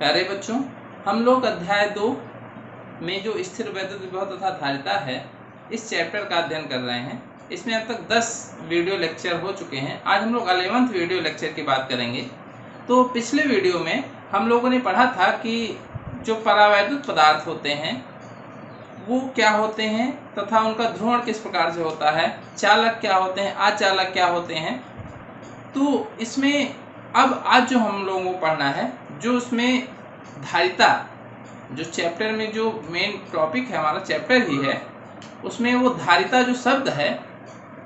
प्यारे बच्चों, हम लोग अध्याय 2 में जो स्थिर वैद्युत विभव तथा धारिता है इस चैप्टर का अध्ययन कर रहे हैं। इसमें अब तक 10 वीडियो लेक्चर हो चुके हैं। आज हम लोग 11वें वीडियो लेक्चर की बात करेंगे। तो पिछले वीडियो में हम लोगों ने पढ़ा था कि जो परावैद्युत पदार्थ होते हैं वो क्या होते हैं तथा उनका ध्रुवण किस प्रकार से होता है, चालक क्या होते हैं, अचालक क्या होते हैं। तो इसमें अब आज जो हम लोगों को पढ़ना है, जो उसमें धारिता, जो चैप्टर में जो मेन टॉपिक है हमारा चैप्टर ही है, उसमें वो धारिता जो शब्द है,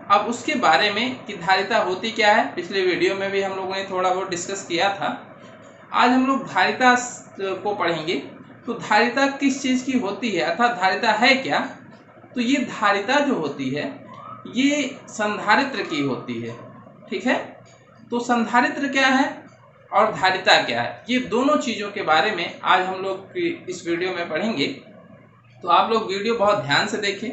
अब उसके बारे में कि धारिता होती क्या है। पिछले वीडियो में भी हम लोगों ने थोड़ा बहुत डिस्कस किया था। आज हम लोग धारिता को पढ़ेंगे। तो धारिता किस चीज़ की होती है अर्थात धारिता है क्या। तो ये धारिता जो होती है ये संधारित्र की होती है। ठीक है, तो संधारित्र क्या है और धारिता क्या है, ये दोनों चीज़ों के बारे में आज हम लोग इस वीडियो में पढ़ेंगे। तो आप लोग वीडियो बहुत ध्यान से देखें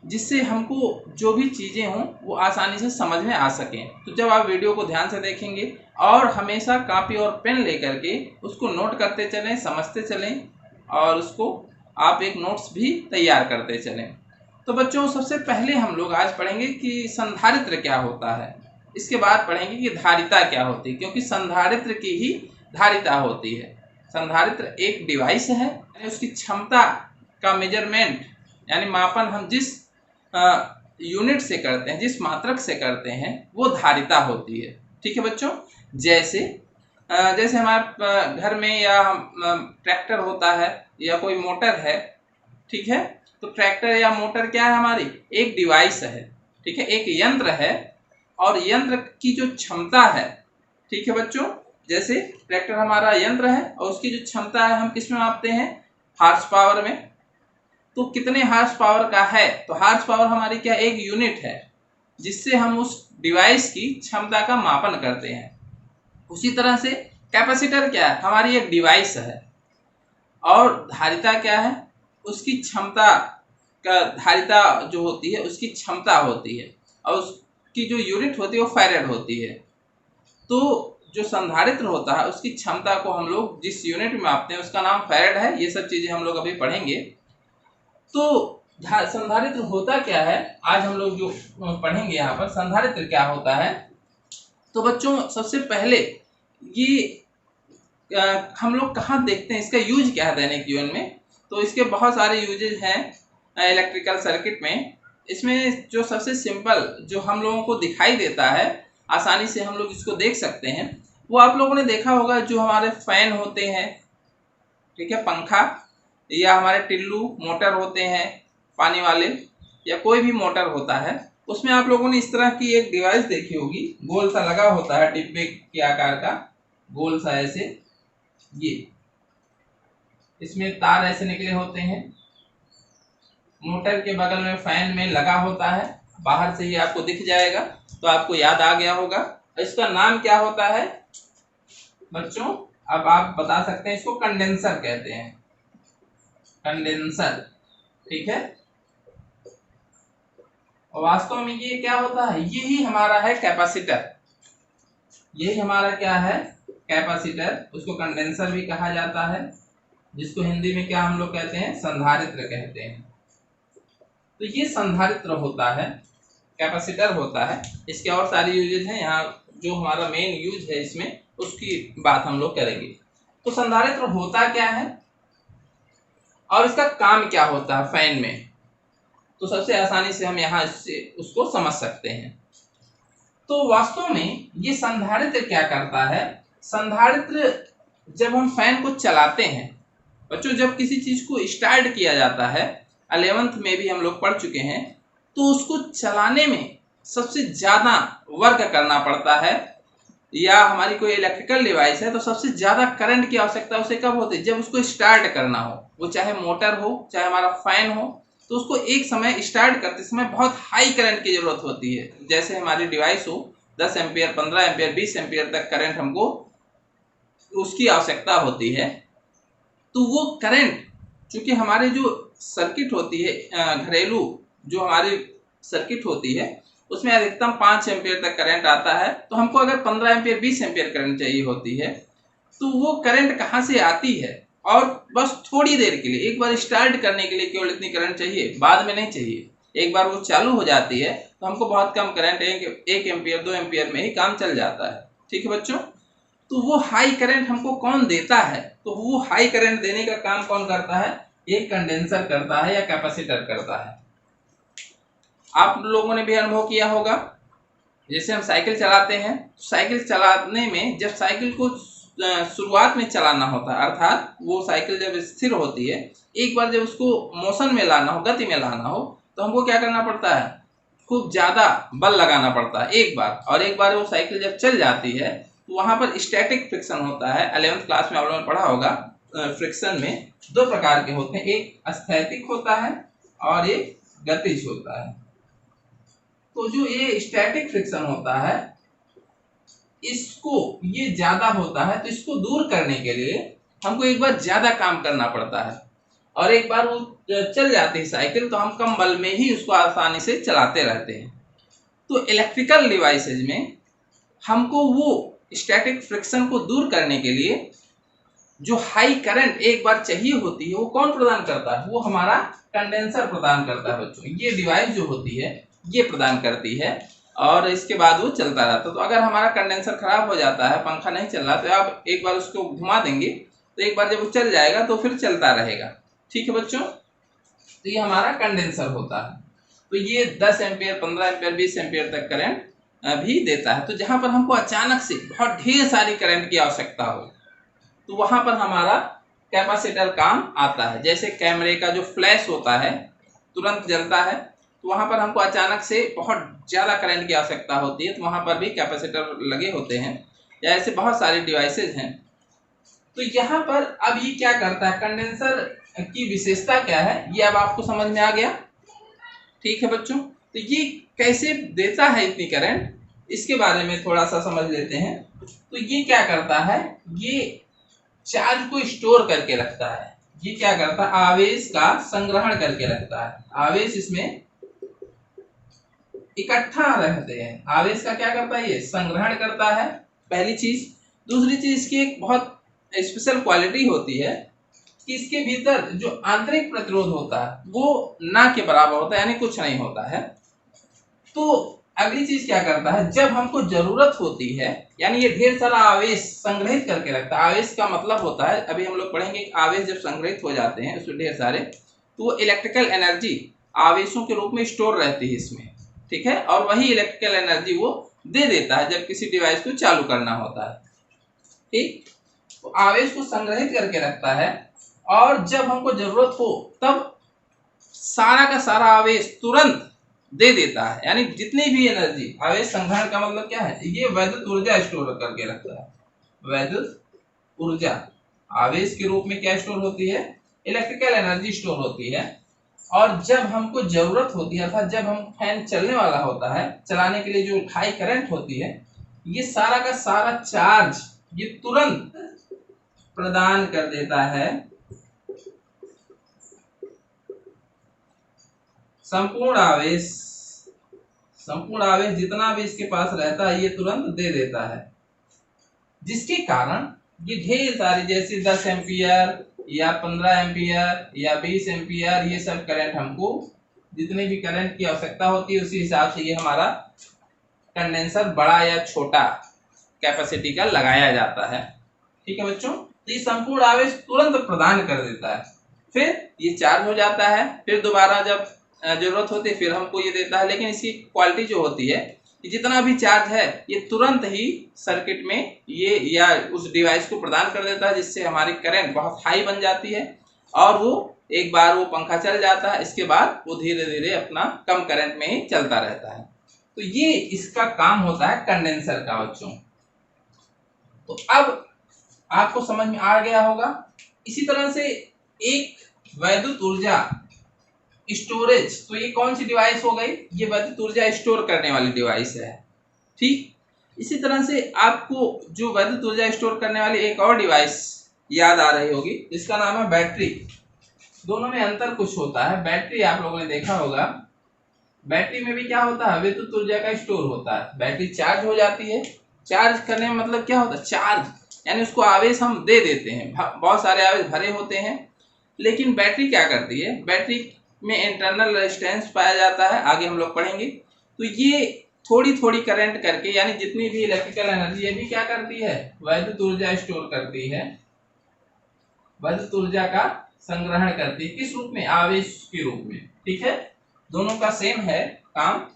जिससे हमको जो भी चीज़ें हों वो आसानी से समझ में आ सकें। तो जब आप वीडियो को ध्यान से देखेंगे और हमेशा कापी और पेन लेकर के उसको नोट करते चलें, समझते चलें और उसको आप एक नोट्स भी तैयार करते चलें। तो बच्चों, सबसे पहले हम लोग आज पढ़ेंगे कि संधारित्र क्या होता है। इसके बाद पढ़ेंगे कि धारिता क्या होती है, क्योंकि संधारित्र की ही धारिता होती है। संधारित्र एक डिवाइस है, यानी उसकी क्षमता का मेजरमेंट यानी मापन हम जिस यूनिट से करते हैं, जिस मात्रक से करते हैं, वो धारिता होती है। ठीक है बच्चों, जैसे हमारे घर में या ट्रैक्टर होता है या कोई मोटर है। ठीक है, तो ट्रैक्टर या मोटर क्या है, हमारी एक डिवाइस है। ठीक है, एक यंत्र है और यंत्र की जो क्षमता है, ठीक है बच्चों, जैसे ट्रैक्टर हमारा यंत्र है और उसकी जो क्षमता है हम किस में मापते हैं, हार्स पावर में। तो कितने हार्स पावर का है, तो हार्स पावर हमारी क्या एक यूनिट है जिससे हम उस डिवाइस की क्षमता का मापन करते हैं। उसी तरह से कैपेसिटर क्या है, हमारी एक डिवाइस है। और धारिता क्या है, उसकी क्षमता का, धारिता जो होती है उसकी क्षमता होती है और उसकी जो यूनिट होती है वो फैरेड होती है। तो जो संधारित्र होता है उसकी क्षमता को हम लोग जिस यूनिट में मापते हैं उसका नाम फैरेड है। ये सब चीजें हम लोग अभी पढ़ेंगे। तो संधारित्र होता क्या है, आज हम लोग जो पढ़ेंगे यहाँ पर संधारित्र क्या होता है। तो बच्चों, सबसे पहले ये हम लोग कहाँ देखते हैं, इसका यूज क्या है दैनिक जीवन में। तो इसके बहुत सारे यूजेज हैं इलेक्ट्रिकल सर्किट में। इसमें जो सबसे सिंपल जो हम लोगों को दिखाई देता है, आसानी से हम लोग इसको देख सकते हैं, वो आप लोगों ने देखा होगा, जो हमारे फैन होते हैं, ठीक है, पंखा, या हमारे टिल्लू मोटर होते हैं पानी वाले, या कोई भी मोटर होता है, उसमें आप लोगों ने इस तरह की एक डिवाइस देखी होगी, गोल सा लगा होता है, डिब्बे के आकार का गोल सा ऐसे, ये इसमें तार ऐसे निकले होते हैं। मोटर के बगल में फैन में लगा होता है, बाहर से ही आपको दिख जाएगा, तो आपको याद आ गया होगा। इसका नाम क्या होता है बच्चों, अब आप बता सकते हैं, इसको कंडेंसर कहते हैं, कंडेंसर। ठीक है, और वास्तव में ये क्या होता है, यही हमारा है कैपेसिटर। यही हमारा क्या है, कैपेसिटर। उसको कंडेंसर भी कहा जाता है, जिसको हिंदी में क्या हम लोग कहते हैं, संधारित्र कहते हैं। तो ये संधारित्र होता है, कैपेसिटर होता है। इसके और सारे यूजेज हैं, यहाँ जो हमारा मेन यूज है इसमें उसकी बात हम लोग करेंगे। तो संधारित्र होता क्या है और इसका काम क्या होता है फैन में, तो सबसे आसानी से हम यहाँ इससे उसको समझ सकते हैं। तो वास्तव में ये संधारित्र क्या करता है, संधारित्र जब हम फैन को चलाते हैं बच्चों, जब किसी चीज को स्टार्ट किया जाता है, 11th में भी हम लोग पढ़ चुके हैं, तो उसको चलाने में सबसे ज्यादा वर्क करना पड़ता है। या हमारी कोई इलेक्ट्रिकल डिवाइस है तो सबसे ज्यादा करंट की आवश्यकता उसे कब होती है, जब उसको स्टार्ट करना हो, वो चाहे मोटर हो चाहे हमारा फैन हो, तो उसको एक समय स्टार्ट करते समय बहुत हाई करंट की जरूरत होती है। जैसे हमारी डिवाइस हो 10 एम्पियर, 15 एम्पियर, 20 एम्पियर तक करंट हमको उसकी आवश्यकता होती है। तो वो करंट, चूंकि हमारे जो सर्किट होती है घरेलू जो हमारी सर्किट होती है, उसमें अधिकतम 5 एम्पियर तक करंट आता है। तो हमको अगर 15 एम्पियर 20 एम्पियर करंट चाहिए होती है, तो वो करंट कहाँ से आती है, और बस थोड़ी देर के लिए, एक बार स्टार्ट करने के लिए केवल इतनी करंट चाहिए, बाद में नहीं चाहिए। एक बार वो चालू हो जाती है तो हमको बहुत कम करंट, 1 एम्पियर 2 एम्पियर में ही काम चल जाता है। ठीक है बच्चों, तो वो हाई करंट हमको कौन देता है, तो वो हाई करंट देने का काम कौन करता है, एक कंडेंसर करता है या कैपेसिटर करता है। आप लोगों ने भी अनुभव किया होगा, जैसे हम साइकिल चलाते हैं, साइकिल चलाने में जब साइकिल को शुरुआत में चलाना होता है, अर्थात वो साइकिल जब स्थिर होती है, एक बार जब उसको मोशन में लाना हो, गति में लाना हो, तो हमको क्या करना पड़ता है, खूब ज़्यादा बल लगाना पड़ता है एक बार, और एक बार वो साइकिल जब चल जाती है तो वहाँ पर स्टैटिक फ्रिक्शन होता है। 11th क्लास में आप लोगों ने पढ़ा होगा, फ्रिक्शन में 2 प्रकार के होते हैं, एक स्थैतिक होता है और एक गतिज होता है। तो जो ये स्टैटिक फ्रिक्शन होता है, इसको ये ज्यादा होता है, तो इसको दूर करने के लिए हमको एक बार ज्यादा काम करना पड़ता है, और एक बार वो चल जाती है साइकिल तो हम कम बल में ही उसको आसानी से चलाते रहते हैं। तो इलेक्ट्रिकल डिवाइसेज में हमको वो स्टैटिक फ्रिक्शन को दूर करने के लिए जो हाई करंट एक बार चाहिए होती है, वो कौन प्रदान करता है, वो हमारा कंडेंसर प्रदान करता है बच्चों। ये डिवाइस जो होती है ये प्रदान करती है, और इसके बाद वो चलता रहता है। तो अगर हमारा कंडेंसर खराब हो जाता है, पंखा नहीं चल रहा, तो आप एक बार उसको घुमा देंगे तो एक बार जब वो चल जाएगा तो फिर चलता रहेगा। ठीक है बच्चों, तो ये हमारा कंडेंसर होता है। तो ये 10 एम्पियर 15 एम्पियर 20 एम्पियर तक करंट भी देता है। तो जहाँ पर हमको अचानक से बहुत ढेर सारी करंट की आवश्यकता हो, तो वहां पर हमारा कैपेसिटर काम आता है। जैसे कैमरे का जो फ्लैश होता है तुरंत जलता है, तो वहां पर हमको अचानक से बहुत ज़्यादा करंट की आवश्यकता होती है, तो वहां पर भी कैपेसिटर लगे होते हैं, या ऐसे बहुत सारे डिवाइसेज हैं। तो यहाँ पर अब ये क्या करता है, कंडेंसर की विशेषता क्या है, ये अब आपको समझ में आ गया। ठीक है बच्चों, तो ये कैसे देता है इतनी करंट, इसके बारे में थोड़ा सा समझ लेते हैं। तो ये क्या करता है, ये चार्ज को स्टोर करके रखता है। ये क्या करता है, आवेश का संग्रहण करके रखता है। आवेश इसमें इकट्ठा रहते हैं, आवेश का क्या करता है, ये संग्रहण करता है, पहली चीज। दूसरी चीज इसकी एक बहुत स्पेशल क्वालिटी होती है कि इसके भीतर जो आंतरिक प्रतिरोध होता है वो ना के बराबर होता है, यानी कुछ नहीं होता है। तो अगली चीज क्या करता है, जब हमको जरूरत होती है, यानी ये ढेर सारा आवेश संग्रहित करके रखता है। आवेश का मतलब होता है, अभी हम लोग पढ़ेंगे कि आवेश जब संग्रहित हो जाते हैं उसमें ढेर सारे, तो वो इलेक्ट्रिकल एनर्जी आवेशों के रूप में स्टोर रहती है इसमें। ठीक है, और वही इलेक्ट्रिकल एनर्जी वो दे देता है जब किसी डिवाइस को चालू करना होता है। ठीक, तो आवेश को संग्रहित करके रखता है, और जब हमको जरूरत हो तब सारा का सारा आवेश तुरंत दे देता है। यानी जितनी भी एनर्जी, आवेश संग्रहण का मतलब क्या है, ये वैद्युत ऊर्जा स्टोर करके रखता है। वैद्युत ऊर्जा आवेश के रूप में क्या स्टोर होती है, इलेक्ट्रिकल एनर्जी स्टोर होती है। और जब हमको जरूरत होती है, अर्थात जब हम फैन चलने वाला होता है, चलाने के लिए जो हाई करंट होती है, ये सारा का सारा चार्ज ये तुरंत प्रदान कर देता है। संपूर्ण आवेश जितना भी इसके पास रहता है ये तुरंत दे देता है, जिसके कारण ये ढेर सारी, जैसे 10 एम्पियर या 15 एम्पियर या 20 एम्पियर, ये सब करंट हमको जितने भी करंट की आवश्यकता होती है उसी हिसाब से ये हमारा कंडेंसर बड़ा या छोटा कैपेसिटी का लगाया जाता है। ठीक है बच्चों, तो ये संपूर्ण आवेश तुरंत प्रदान कर देता है, फिर ये चार्ज हो जाता है, फिर दोबारा जब जरूरत होती है फिर हमको ये देता है। लेकिन इसकी क्वालिटी जो होती है कि जितना भी चार्ज है ये तुरंत ही सर्किट में ये या उस डिवाइस को प्रदान कर देता है, जिससे हमारी करंट बहुत हाई बन जाती है, और वो एक बार वो पंखा चल जाता है, इसके बाद वो धीरे धीरे अपना कम करंट में ही चलता रहता है। तो ये इसका काम होता है कंडेंसर का बच्चों। तो अब आपको समझ में आ गया होगा। इसी तरह से एक वैद्युत ऊर्जा स्टोरेज, तो ये कौन सी डिवाइस हो गई, ये वैद्युत ऊर्जा स्टोर करने वाली डिवाइस है। ठीक, इसी तरह से आपको जो वैद्युत ऊर्जा स्टोर करने वाली एक और डिवाइस याद आ रही होगी, जिसका नाम है बैटरी। दोनों में अंतर कुछ होता है। बैटरी आप लोगों ने देखा होगा, बैटरी में भी क्या होता है, विद्युत ऊर्जा का स्टोर होता है। बैटरी चार्ज हो जाती है, चार्ज करने में मतलब क्या होता है, चार्ज यानी उसको आवेश हम दे देते हैं, बहुत सारे आवेश भरे होते हैं। लेकिन बैटरी क्या करती है, बैटरी में इंटरनल रेजिस्टेंस पाया जाता है, आगे हम लोग पढ़ेंगे। तो ये थोड़ी थोड़ी करंट करके, यानी जितनी भी इलेक्ट्रिकल एनर्जी ये भी क्या करती है, वैद्युत ऊर्जा स्टोर करती है, वैद्युत ऊर्जा का संग्रहण करती है। किस रूप में, आवेश के रूप में। ठीक है, दोनों का सेम है काम।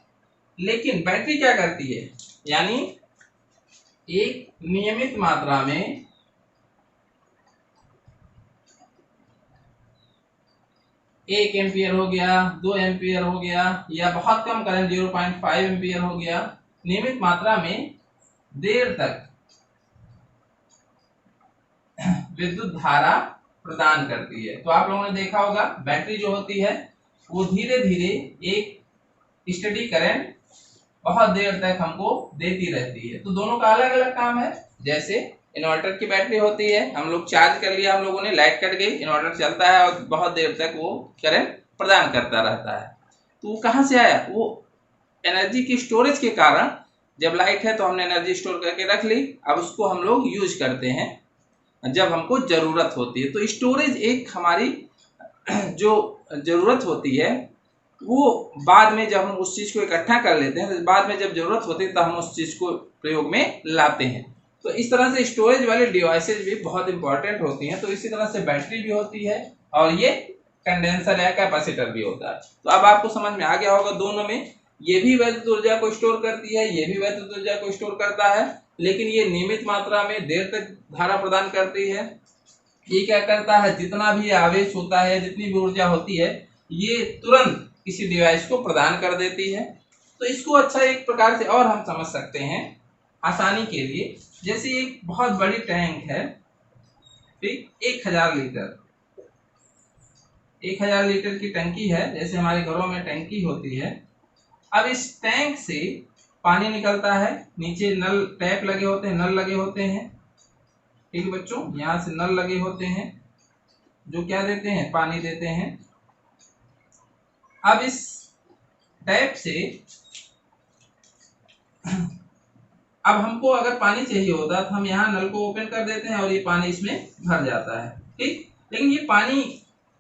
लेकिन बैटरी क्या करती है, यानी एक नियमित मात्रा में 1 एम्पियर हो गया, 2 एम्पियर हो गया, या बहुत कम करंट 0.5 एम्पियर हो गया, नियमित मात्रा में देर तक विद्युत धारा प्रदान करती है। तो आप लोगों ने देखा होगा बैटरी जो होती है वो धीरे धीरे एक स्टेडी करंट बहुत देर तक हमको देती रहती है। तो दोनों का अलग अलग काम है। जैसे इन्वर्टर की बैटरी होती है, हम लोग चार्ज कर लिया, हम लोगों ने, लाइट कट गई, इन्वर्टर चलता है और बहुत देर तक वो करंट प्रदान करता रहता है। तो वो कहाँ से आया, वो एनर्जी की स्टोरेज के कारण। जब लाइट है तो हमने एनर्जी स्टोर करके रख ली, अब उसको हम लोग यूज करते हैं जब हमको जरूरत होती है। तो स्टोरेज एक हमारी जो जरूरत होती है वो बाद में जब हम उस चीज को इकट्ठा कर लेते हैं, तो बाद में जब जरूरत होती है तो हम उस चीज को प्रयोग में लाते हैं। तो इस तरह से स्टोरेज वाले डिवाइसेज भी बहुत इंपॉर्टेंट होती हैं। तो इसी तरह से बैटरी भी होती है और ये कंडेंसर या कैपेसिटर भी होता है। तो अब आपको समझ में आ गया होगा, दोनों में ये भी वैद्युत ऊर्जा को स्टोर करती है, ये भी वैद्युत ऊर्जा को स्टोर करता है, लेकिन ये नियमित मात्रा में देर तक धारा प्रदान करती है। ये क्या करता है, जितना भी आवेश होता है, जितनी भी ऊर्जा होती है, ये तुरंत किसी डिवाइस को प्रदान कर देती है। तो इसको अच्छा एक प्रकार से और हम समझ सकते हैं आसानी के लिए। जैसे एक बहुत बड़ी टैंक है, ठीक, 1000 लीटर, 1000 लीटर की टंकी है, जैसे हमारे घरों में टंकी होती है। अब इस टैंक से पानी निकलता है, नीचे नल, टैप लगे होते हैं, नल लगे होते हैं, ठीक है बच्चों, यहाँ से नल लगे होते हैं जो क्या देते हैं, पानी देते हैं। अब इस टैप से अब हमको अगर पानी चाहिए होता तो हम यहाँ नल को ओपन कर देते हैं और ये पानी इसमें भर जाता है, ठीक। लेकिन ये पानी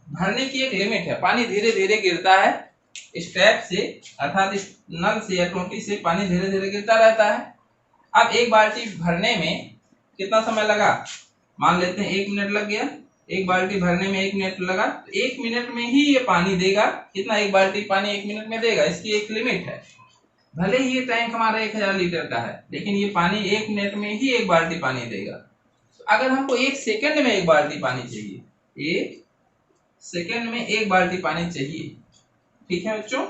भरने की एक लिमिट है, पानी धीरे धीरे गिरता है इस टैप से, अर्थात इस नल से या टोटी से पानी धीरे धीरे गिरता रहता है। अब एक बाल्टी भरने में कितना समय लगा, मान लेते हैं 1 मिनट लग गया, एक बाल्टी भरने में 1 मिनट लगा, तो 1 मिनट में ही ये पानी देगा। कितना, 1 बाल्टी पानी 1 मिनट में देगा, इसकी एक लिमिट है। भले ही ये टैंक हमारा 1000 लीटर का है, लेकिन ये पानी 1 मिनट में ही 1 बाल्टी पानी देगा। तो अगर हमको 1 सेकंड में 1 बाल्टी पानी चाहिए, 1 सेकंड में 1 बाल्टी पानी चाहिए, ठीक है बच्चों,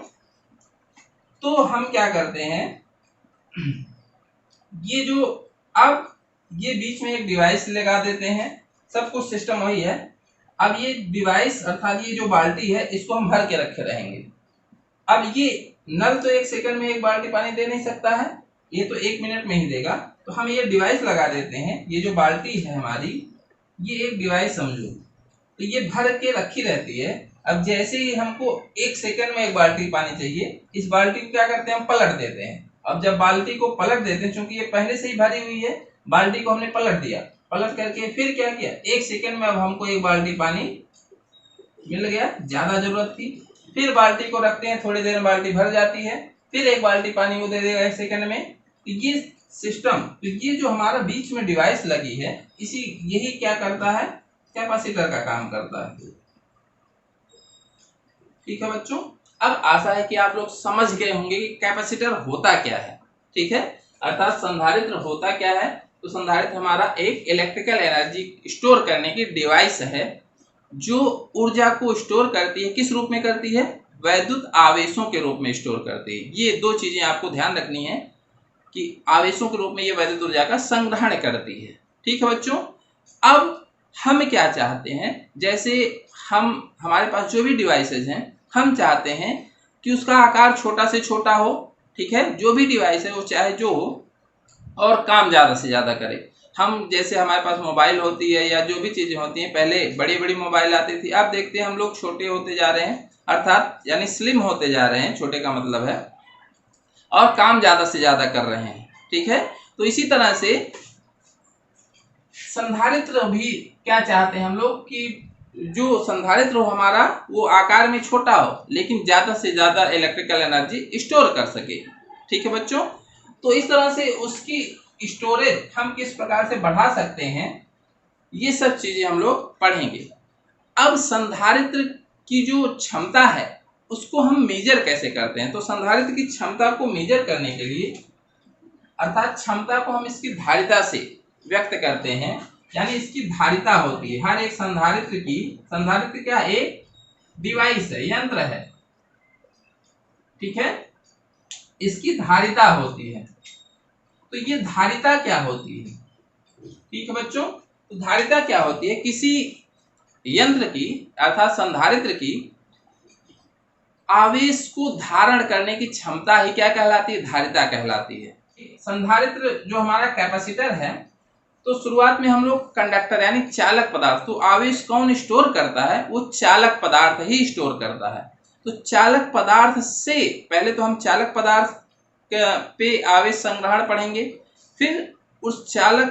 तो हम क्या करते हैं, ये जो, अब ये बीच में एक डिवाइस लगा देते हैं, सब कुछ सिस्टम वही है। अब ये डिवाइस अर्थात ये जो बाल्टी है इसको हम भर के रखे रहेंगे। अब ये नल तो 1 सेकंड में 1 बाल्टी पानी दे नहीं सकता है, ये तो 1 मिनट में ही देगा। तो हम ये डिवाइस लगा देते हैं, ये जो बाल्टी है हमारी, ये एक डिवाइस समझो, तो ये भर के रखी रहती है। अब जैसे ही हमको 1 सेकंड में 1 बाल्टी पानी चाहिए, इस बाल्टी को क्या करते हैं, हम पलट देते हैं। अब जब बाल्टी को पलट देते हैं, चूंकि ये पहले से ही भरी हुई है, बाल्टी को हमने पलट दिया, पलट करके फिर क्या किया, 1 सेकंड में अब हमको 1 बाल्टी पानी मिल गया, ज्यादा जरूरत थी। फिर बाल्टी को रखते हैं, थोड़ी देर में बाल्टी भर जाती है, फिर 1 बाल्टी पानी वो दे देगा 1 सेकंड में। तो ये सिस्टम, तो ये जो हमारा बीच में डिवाइस लगी है, इसी, यही क्या करता है, कैपेसिटर का काम करता है, ठीक है बच्चों। अब आशा है कि आप लोग समझ गए होंगे कि कैपेसिटर होता क्या है, ठीक है, अर्थात संधारित्र होता क्या है। तो संधारित्र हमारा एक इलेक्ट्रिकल एनर्जी स्टोर करने की डिवाइस है, जो ऊर्जा को स्टोर करती है। किस रूप में करती है, वैद्युत आवेशों के रूप में स्टोर करती है। ये 2 चीजें आपको ध्यान रखनी है कि आवेशों के रूप में ये वैद्युत ऊर्जा का संग्रहण करती है, ठीक है बच्चों। अब हम क्या चाहते हैं, जैसे हमारे पास जो भी डिवाइसेज हैं, हम चाहते हैं कि उसका आकार छोटा से छोटा हो, ठीक है, जो भी डिवाइस है वो चाहे जो हो, और काम ज़्यादा से ज़्यादा करे। हम जैसे हमारे पास मोबाइल होती है या जो भी चीज़ें होती हैं, पहले बड़ी बड़ी मोबाइल आती थी, अब देखते हैं हम लोग छोटे होते जा रहे हैं, अर्थात यानी स्लिम होते जा रहे हैं, छोटे का मतलब है, और काम ज़्यादा से ज़्यादा कर रहे हैं, ठीक है। तो इसी तरह से संधारित्र भी क्या चाहते हैं हम लोग कि जो संधारित्र हो हमारा वो आकार में छोटा हो लेकिन ज्यादा से ज्यादा इलेक्ट्रिकल एनर्जी स्टोर कर सके। ठीक है बच्चों, तो इस तरह से उसकी स्टोरेज हम किस प्रकार से बढ़ा सकते हैं, ये सब चीजें हम लोग पढ़ेंगे। अब संधारित्र की जो क्षमता है उसको हम मेजर कैसे करते हैं, तो संधारित्र की क्षमता को मेजर करने के लिए अर्थात क्षमता को हम इसकी धारिता से व्यक्त करते हैं, यानी इसकी धारिता होती है। हर एक संधारित्र क्या एक डिवाइस है, यंत्र है, ठीक है, इसकी धारिता होती है। तो ये धारिता क्या होती है, ठीक है बच्चों, तो धारिता क्या होती है, किसी यंत्र की अर्थात संधारित्र की आवेश को धारण करने की क्षमता ही क्या कहलाती है, धारिता कहलाती है। संधारित्र जो हमारा कैपेसिटर है, तो शुरुआत में हम लोग कंडक्टर यानी चालक पदार्थ, तो आवेश कौन स्टोर करता है, वो चालक पदार्थ ही स्टोर करता है। तो चालक पदार्थ से पहले तो हम चालक पदार्थ पे आवेश संग्रहण पढ़ेंगे, फिर उस चालक,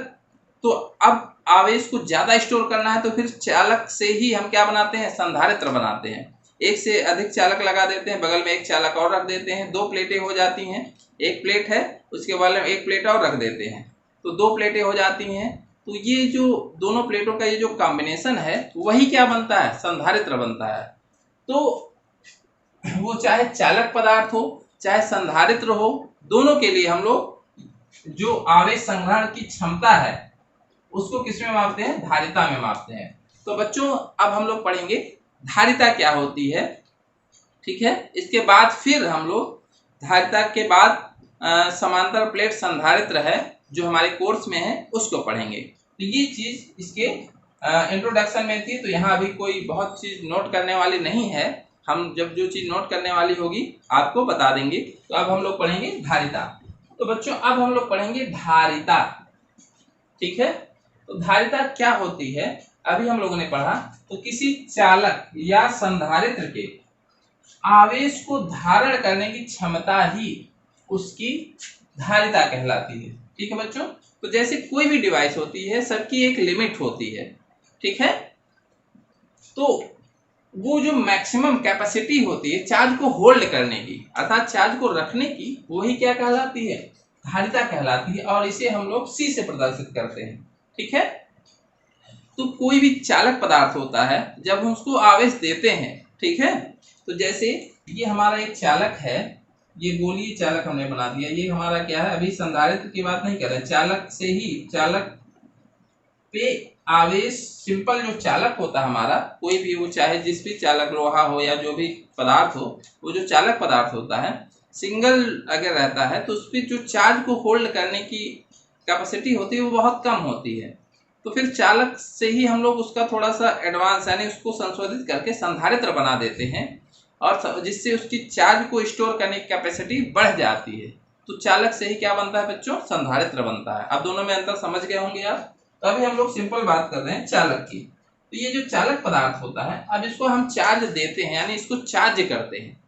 तो अब आवेश को ज्यादा स्टोर करना है तो फिर चालक से ही हम क्या बनाते हैं, संधारित्र बनाते हैं। एक से अधिक चालक लगा देते हैं, बगल में एक चालक और रख देते हैं, दो प्लेटें हो जाती हैं। एक प्लेट है उसके बगल में एक प्लेट और रख देते हैं, तो दो प्लेटें हो जाती हैं। तो ये जो दोनों प्लेटों का ये जो कॉम्बिनेशन है वही क्या बनता है, संधारित्र बनता है। तो वो चाहे चालक पदार्थ हो चाहे संधारित्र हो, दोनों के लिए हम लोग जो आवेश संग्रहण की क्षमता है उसको किस में मापते हैं, धारिता में मापते हैं। तो बच्चों अब हम लोग पढ़ेंगे धारिता क्या होती है, ठीक है। इसके बाद फिर हम लोग धारिता के बाद समांतर प्लेट संधारित्र है जो हमारे कोर्स में है उसको पढ़ेंगे। तो ये चीज इसके इंट्रोडक्शन में थी, तो यहाँ अभी कोई बहुत चीज नोट करने वाली नहीं है, हम जब जो चीज नोट करने वाली होगी आपको बता देंगे। तो अब हम लोग पढ़ेंगे धारिता। तो बच्चों अब हम लोग पढ़ेंगे धारिता, ठीक है। तो धारिता क्या होती है अभी हम लोगों ने पढ़ा, तो किसी चालक या संधारित्र के आवेश को धारण करने की क्षमता ही उसकी धारिता कहलाती है, ठीक है बच्चों। तो जैसे कोई भी डिवाइस होती है सबकी एक लिमिट होती है, ठीक है। तो वो जो मैक्सिमम कैपेसिटी होती है चार्ज को होल्ड करने की अर्थात चार्ज को रखने की, वही क्या कहलाती है, धारिता कहलाती है। और इसे हम लोग C से प्रदर्शित करते हैं, ठीक है। तो कोई भी चालक पदार्थ होता है जब हम उसको आवेश देते हैं, ठीक है, तो जैसे ये हमारा एक चालक है, ये गोलीय चालक हमने बना दिया, ये हमारा क्या है, अभी संधारित्र की बात नहीं कर रहे, चालक से ही, चालक पे आवेश, सिंपल जो चालक होता है हमारा, कोई भी वो चाहे जिस भी चालक, लोहा हो या जो भी पदार्थ हो, वो जो चालक पदार्थ होता है सिंगल अगर रहता है तो उस पर जो चार्ज को होल्ड करने की कैपेसिटी होती है वो बहुत कम होती है। तो फिर चालक से ही हम लोग उसका थोड़ा सा एडवांस यानी उसको संशोधित करके संधारित्र बना देते हैं, और जिससे उसकी चार्ज को स्टोर करने की कैपेसिटी बढ़ जाती है। तो चालक से ही क्या बनता है बच्चों, संधारित्र बनता है। अब दोनों में अंतर समझ गए होंगे आप। तो अभी हम लोग सिंपल बात कर रहे हैं चालक की। तो ये जो चालक पदार्थ होता है, अब इसको हम चार्ज देते हैं यानी इसको चार्ज करते हैं।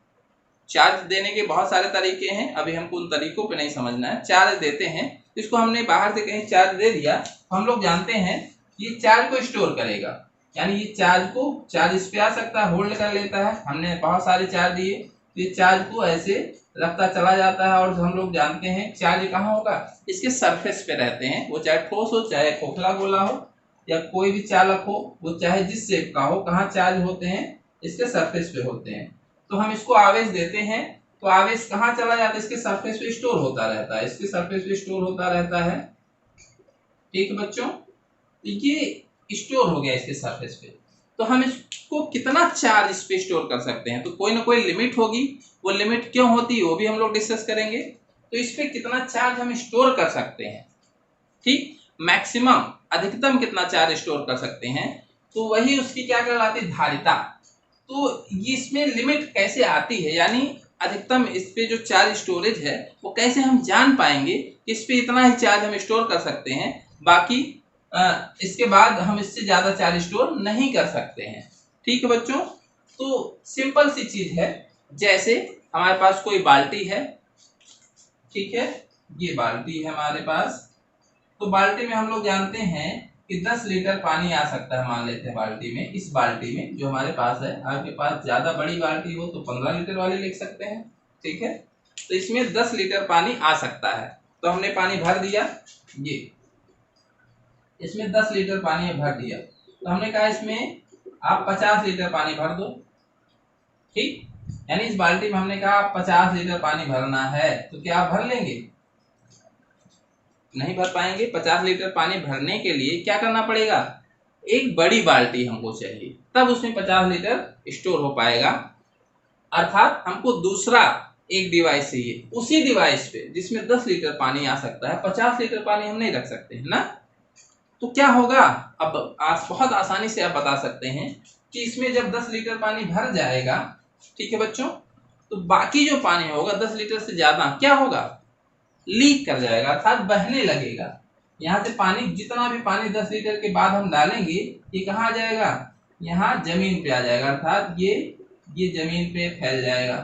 चार्ज देने के बहुत सारे तरीके हैं, अभी हमको उन तरीकों पे नहीं समझना है। चार्ज देते हैं, इसको हमने बाहर से कहीं चार्ज दे दिया, हम लोग जानते हैं ये चार्ज को स्टोर करेगा, यानी ये चार्ज इस पे आ सकता है, होल्ड कर लेता है। हमने बहुत सारे चार्ज दिए तो ये चार्ज को ऐसे रखता चला जाता है। और हम लोग जानते हैं चार्ज कहाँ होगा, इसके सरफेस पे रहते हैं, वो चाहे ठोस हो चाहे खोखला गोला हो या कोई भी चालक हो, वो चाहे जिस शेप का हो, कहाँ चार्ज होते हैं, इसके सरफेस पे होते हैं। तो हम इसको आवेश देते हैं तो आवेश कहाँ चला जाता है, इसके सरफेस पे स्टोर होता रहता है, इसके सरफेस पे स्टोर होता रहता है, ठीक है बच्चों। ये स्टोर हो गया इसके सरफेस पे। तो हम इसको कितना चार्ज इस पे स्टोर कर सकते हैं, तो कोई ना कोई लिमिट होगी, वो लिमिट क्यों होती है वो भी हम लोग डिस्कस करेंगे। तो इस पे कितना चार्ज हम स्टोर कर सकते हैं, ठीक, मैक्सिमम अधिकतम कितना चार्ज स्टोर कर सकते हैं, तो वही उसकी क्या कहलाती है, धारिता। तो इसमें लिमिट कैसे आती है, यानी अधिकतम इस पे जो चार्ज स्टोरेज है वो कैसे हम जान पाएंगे कि इस पे इतना ही चार्ज हम स्टोर कर सकते हैं, बाकी इसके बाद हम इससे ज्यादा चार्ज स्टोर नहीं कर सकते हैं, ठीक है बच्चों। तो सिंपल सी चीज है, जैसे हमारे पास कोई बाल्टी है, ठीक है, ये बाल्टी है हमारे पास। तो बाल्टी में हम लोग जानते हैं कि 10 लीटर पानी आ सकता है, मान लेते हैं बाल्टी में, इस बाल्टी में जो हमारे पास है। आपके पास ज्यादा बड़ी बाल्टी हो तो 15 लीटर वाली लिख सकते हैं, ठीक है। तो इसमें 10 लीटर पानी आ सकता है, तो हमने पानी भर दिया, ये इसमें 10 लीटर पानी भर दिया। तो हमने कहा इसमें आप 50 लीटर पानी भर दो, ठीक। यानी इस बाल्टी में हमने कहा 50 लीटर पानी भरना है, तो क्या आप भर लेंगे? नहीं भर पाएंगे। 50 लीटर पानी भरने के लिए क्या करना पड़ेगा? एक बड़ी बाल्टी हमको चाहिए, तब उसमें 50 लीटर स्टोर हो पाएगा। अर्थात हमको दूसरा एक डिवाइस चाहिए, उसी डिवाइस पे जिसमें 10 लीटर पानी आ सकता है, 50 लीटर पानी हम नहीं रख सकते है ना। तो क्या होगा? अब बहुत आसानी से आप बता सकते हैं कि इसमें जब 10 लीटर पानी भर जाएगा, ठीक है बच्चों, तो बाकी जो पानी होगा 10 लीटर से ज्यादा क्या होगा? लीक कर जाएगा, अर्थात बहने लगेगा। यहाँ से पानी, जितना भी पानी 10 लीटर के बाद हम डालेंगे, ये कहाँ आ जाएगा? यहाँ जमीन पे आ जाएगा, अर्थात ये जमीन पे फैल जाएगा।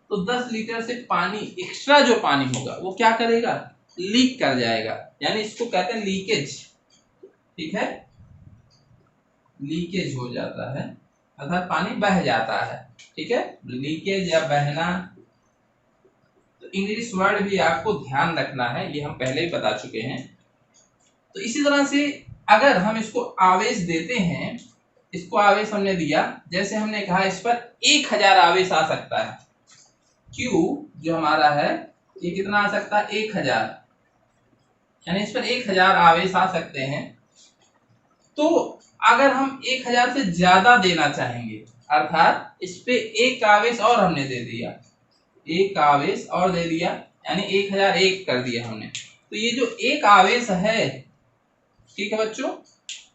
तो 10 लीटर से पानी, एक्स्ट्रा जो पानी होगा वो क्या करेगा? लीक कर जाएगा, यानी इसको कहते हैं लीकेज, ठीक है। लीकेज हो जाता है, अर्थात पानी बह जाता है, ठीक है। लीकेज या बहना, तो इंग्लिश वर्ड भी आपको ध्यान रखना है, ये हम पहले ही बता चुके हैं। तो इसी तरह से अगर हम इसको आवेश देते हैं, इसको आवेश हमने दिया, जैसे हमने कहा इस पर 1000 आवेश आ सकता है। Q जो हमारा है ये कितना आ सकता है? 1000, यानी इस पर 1000 आवेश आ सकते हैं। तो अगर हम 1000 से ज्यादा देना चाहेंगे, अर्थात इस पे एक आवेश और हमने दे दिया, एक आवेश और दे दिया, यानी 1001 कर दिया हमने, तो ये जो एक आवेश है, ठीक है बच्चों,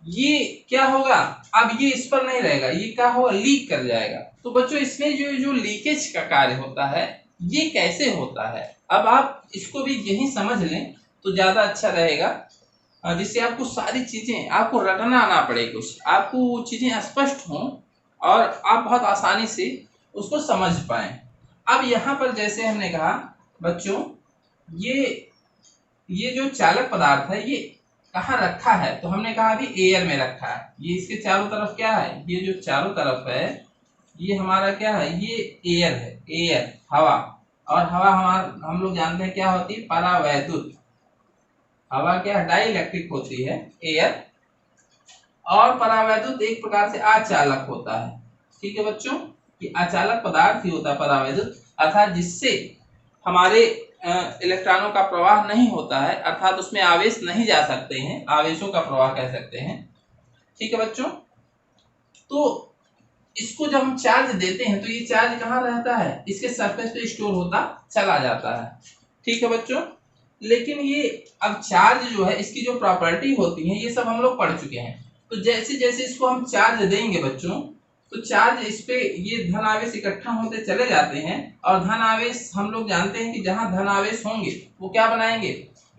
ये क्या होगा? अब ये इस पर नहीं रहेगा, ये क्या होगा? लीक कर जाएगा। तो बच्चों इसमें जो लीकेज का कार्य होता है, ये कैसे होता है, अब आप इसको भी यही समझ लें तो ज्यादा अच्छा रहेगा, जिससे आपको सारी चीजें, आपको रटना ना पड़े, कुछ आपको वो चीजें स्पष्ट हों और आप बहुत आसानी से उसको समझ पाएं। अब यहाँ पर जैसे हमने कहा बच्चों, ये जो चालक पदार्थ है ये कहाँ रखा है? तो हमने कहा अभी एयर में रखा है। ये इसके चारों तरफ क्या है? ये जो चारों तरफ है ये हमारा क्या है? ये एयर है, एयर हवा। और हवा हम लोग जानते हैं क्या होती है? परावैद्युत। हवा क्या है? डाइइलेक्ट्रिक होती है, एयर। और परावैद्युत एक प्रकार से अचालक होता है, ठीक है बच्चों। ये अचालक पदार्थ ही होता है परावैद्युत, अर्थात जिससे हमारे इलेक्ट्रॉनों का प्रवाह नहीं होता है, अर्थात उसमें आवेश नहीं जा सकते हैं, आवेशों का प्रवाह कह सकते हैं, ठीक है बच्चों। तो इसको जब हम चार्ज देते हैं तो ये चार्ज कहाँ रहता है? इसके सरफेस पे स्टोर होता चला जाता है, ठीक है बच्चों। लेकिन ये अब चार्ज जो है, इसकी जो प्रॉपर्टी होती है, ये सब हम लोग पढ़ चुके हैं। तो जैसे जैसे इसको हम चार्ज देंगे बच्चों, तो चार्ज इस पे, ये धन आवेश इकट्ठा होते चले जाते हैं, और धन आवेश हम लोग जानते हैं कि जहां धन आवेश होंगे वो क्या बनाएंगे?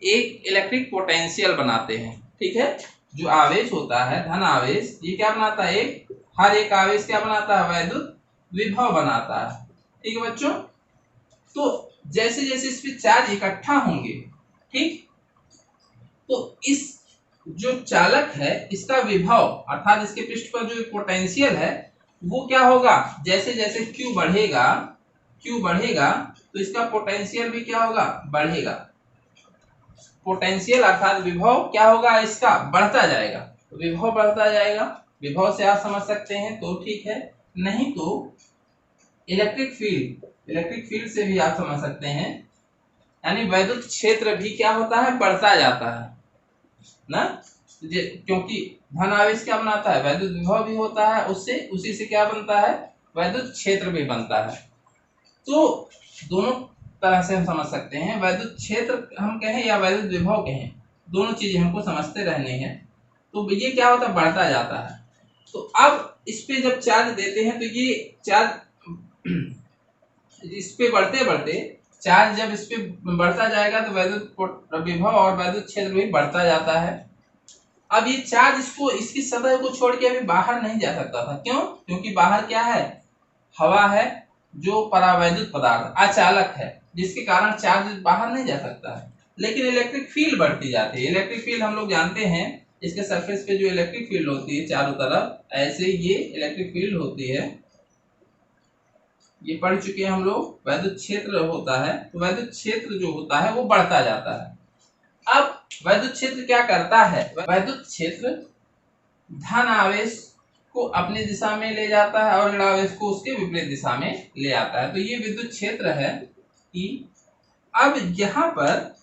एक इलेक्ट्रिक पोटेंशियल बनाते हैं, ठीक है। जो आवेश होता है, धन आवेश, ये क्या बनाता है? हर एक आवेश क्या बनाता है? वैद्युत विभव बनाता है, ठीक है बच्चों। तो जैसे जैसे इस पे चार्ज इकट्ठा होंगे, ठीक, तो इस जो चालक है इसका विभव, अर्थात इसके पृष्ठ पर जो पोटेंशियल है वो क्या होगा? जैसे जैसे Q बढ़ेगा तो इसका पोटेंशियल भी क्या होगा? बढ़ेगा। पोटेंशियल अर्थात विभव क्या होगा? इसका बढ़ता जाएगा, तो विभव बढ़ता जाएगा। विभव से आप समझ सकते हैं तो ठीक है, नहीं तो इलेक्ट्रिक फील्ड से भी आप समझ सकते हैं, यानी वैद्युत क्षेत्र भी क्या होता है? बढ़ता जाता है ना, क्योंकि धन आवेश क्या बनाता है? वैद्युत विभव भी होता है उससे, उसी से क्या बनता है? वैद्युत क्षेत्र भी बनता है। तो दोनों तरह से हम समझ सकते हैं, वैद्युत क्षेत्र हम कहें या वैद्युत विभव कहें, दोनों चीजें हमको समझते रहने हैं। तो ये क्या होता है? बढ़ता जाता है। तो अब इस पे जब चार्ज देते हैं तो ये चार्ज इस पे बढ़ते बढ़ते, चार्ज जब इस पे बढ़ता जाएगा तो वैद्युत विभव और वैद्युत क्षेत्र भी बढ़ता जाता है। अब ये चार्ज इसको, इसकी सतह को छोड़ के अभी बाहर नहीं जा सकता था, क्यों? क्योंकि बाहर क्या है? हवा है, जो परावैद्युत पदार्थ अचालक है, जिसके कारण चार्ज बाहर नहीं जा सकता है। लेकिन इलेक्ट्रिक फील्ड बढ़ती जाती है। इलेक्ट्रिक फील्ड हम लोग जानते हैं इसके सरफेस पे जो इलेक्ट्रिक फील्ड होती है चारों तरफ, ऐसे ये इलेक्ट्रिक फील्ड होती है। ये पढ़ चुके हैं हम लोग। वैद्युत क्षेत्र होता है, तो वैद्युत क्षेत्र जो होता है वो बढ़ता जाता है। अब वैद्युत क्षेत्र क्या करता है? वैद्युत क्षेत्र धन आवेश को अपनी दिशा में ले जाता है और ऋण आवेश को उसके विपरीत दिशा में ले आता है। तो ये विद्युत क्षेत्र है कि अब यहाँ पर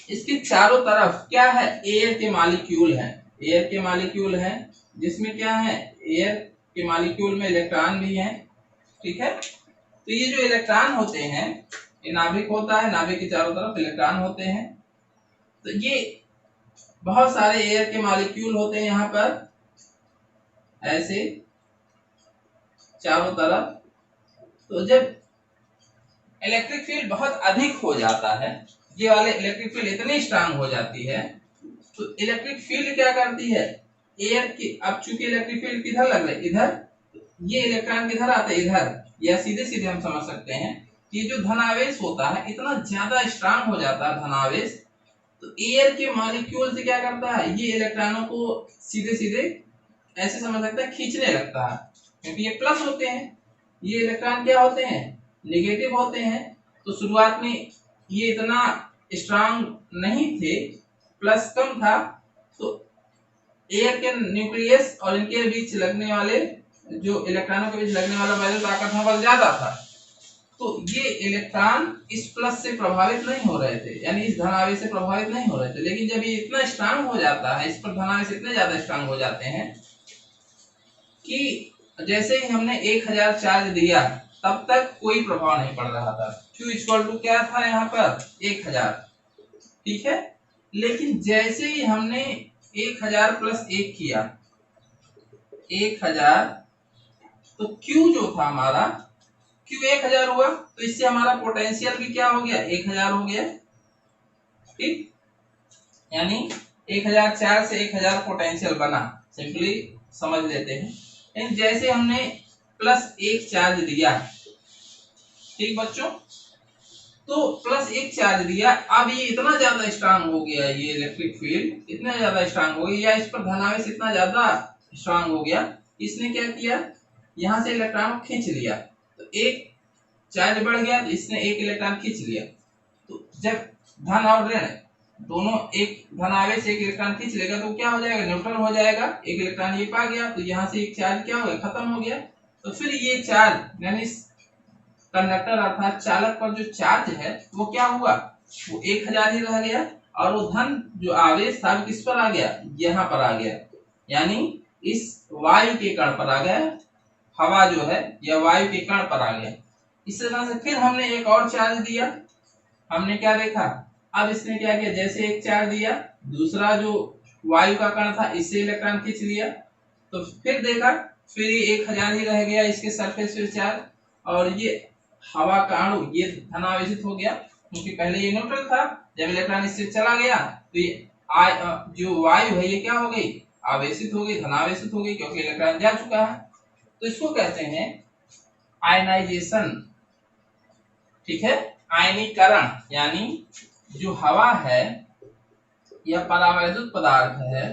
इसके चारों तरफ क्या है? एयर के मॉलिक्यूल हैं। एयर के मॉलिक्यूल हैं जिसमें क्या है? एयर के मॉलिक्यूल में इलेक्ट्रॉन भी हैं। ठीक है, तो ये जो इलेक्ट्रॉन होते हैं, ये नाभिक होता है, नाभिक के चारों तरफ इलेक्ट्रॉन होते हैं। तो ये बहुत सारे एयर के मॉलिक्यूल होते हैं यहाँ पर ऐसे चारों तरफ। तो जब इलेक्ट्रिक फील्ड बहुत अधिक हो जाता है, ये वाले इलेक्ट्रिक फील्ड इतनी स्ट्रांग हो जाती है, तो इलेक्ट्रिक फील्ड क्या करती है? एयर की, अब चूंकि इलेक्ट्रिक फील्ड किधर लग रहा है? इधर, ये इलेक्ट्रॉन किधर आते हैं? इधर। या सीधे सीधे हम समझ सकते हैं कि जो धनावेश होता है इतना ज्यादा स्ट्रांग हो जाता है धनावेश, तो एयर के मॉलिक्यूल से क्या करता है? ये इलेक्ट्रॉनों को सीधे सीधे ऐसे समझ सकते हैं खींचने लगता है, क्योंकि ये प्लस होते हैं, ये इलेक्ट्रॉन क्या होते हैं? नेगेटिव होते हैं। तो शुरुआत में ये इतना स्ट्रांग नहीं थे, प्लस कम था, तो एयर के न्यूक्लियस और इनके बीच लगने वाले, जो इलेक्ट्रॉनों के बीच लगने वाला वैद्युत आकर्षण बल ज्यादा था, तो ये इलेक्ट्रॉन इस प्लस से प्रभावित नहीं हो रहे थे, यानी इस धनावेश से प्रभावित नहीं हो रहे थे। लेकिन जब ये इतना स्ट्रांग हो जाता है, इस पर धनावेश इतने ज्यादा स्ट्रांग हो जाते हैं कि जैसे ही हमने 1000 चार्ज दिया तब तक कोई प्रभाव नहीं पड़ रहा था। Q इक्वल टू क्या था यहाँ पर? 1000। ठीक है, लेकिन जैसे ही हमने 1000 प्लस 1 किया, 1000, तो Q जो था हमारा, Q 1000 हुआ, तो इससे हमारा पोटेंशियल भी क्या हो गया? 1000 हो गया। ठीक, यानी 1004 से 1000 पोटेंशियल बना, सिंपली समझ लेते हैं। लेकिन जैसे हमने प्लस 1 चार्ज दिया, ठीक बच्चों, तो प्लस 1 चार्ज दिया, अब ये इतना ज्यादा स्ट्रांग हो गया, ये इलेक्ट्रिक फील्ड इतना ज्यादा स्ट्रांग हो गया, या इस पर धनावेश इतना ज्यादा स्ट्रांग हो गया, इसने क्या किया? यहाँ से इलेक्ट्रॉन खींच लिया। तो एक चार्ज बढ़ गया, तो इसने एक इलेक्ट्रॉन खींच लिया। तो जब धन और ऋण दोनों, एक धनावेश एक इलेक्ट्रॉन खींच लेगा, तो क्या हो जाएगा? न्यूट्रल हो जाएगा। एक इलेक्ट्रॉन ये पा गया, तो यहाँ से एक चार्ज क्या हो गया? खत्म हो गया। तो फिर ये चार्ज, यानी कंडक्टर अर्थात चालक पर जो चार्ज है वो क्या हुआ? वो 1000 ही रह गया, और वो धन जो आवेश था किस पर आ गया? यहाँ पर आ गया, यानी इस वायु के कण पर आ गया। हवा जो है यह वायु के कण पर आ गया। इस तरह से फिर हमने एक और चार्ज दिया, हमने क्या देखा? अब इसने क्या किया? जैसे एक चार्ज दिया, दूसरा जो वायु का कण था इससे इलेक्ट्रॉन खींच लिया, तो फिर देखा, फिर ये 1000 ही रह गया इसके सरफेस पे चार्ज, और ये हवा का अणु ये धनावेशित हो गया, क्योंकि पहले ये न्यूट्रल था। जब इलेक्ट्रॉन इससे चला गया, तो ये जो वायु है ये क्या हो गई? आवेशित हो गई, धनावेशित हो गई, क्योंकि इलेक्ट्रॉन जा चुका है। तो इसको कहते हैं आयनाइजेशन। ठीक है, आयनीकरण, यानी जो हवा है यह परावैद्युत पदार्थ है,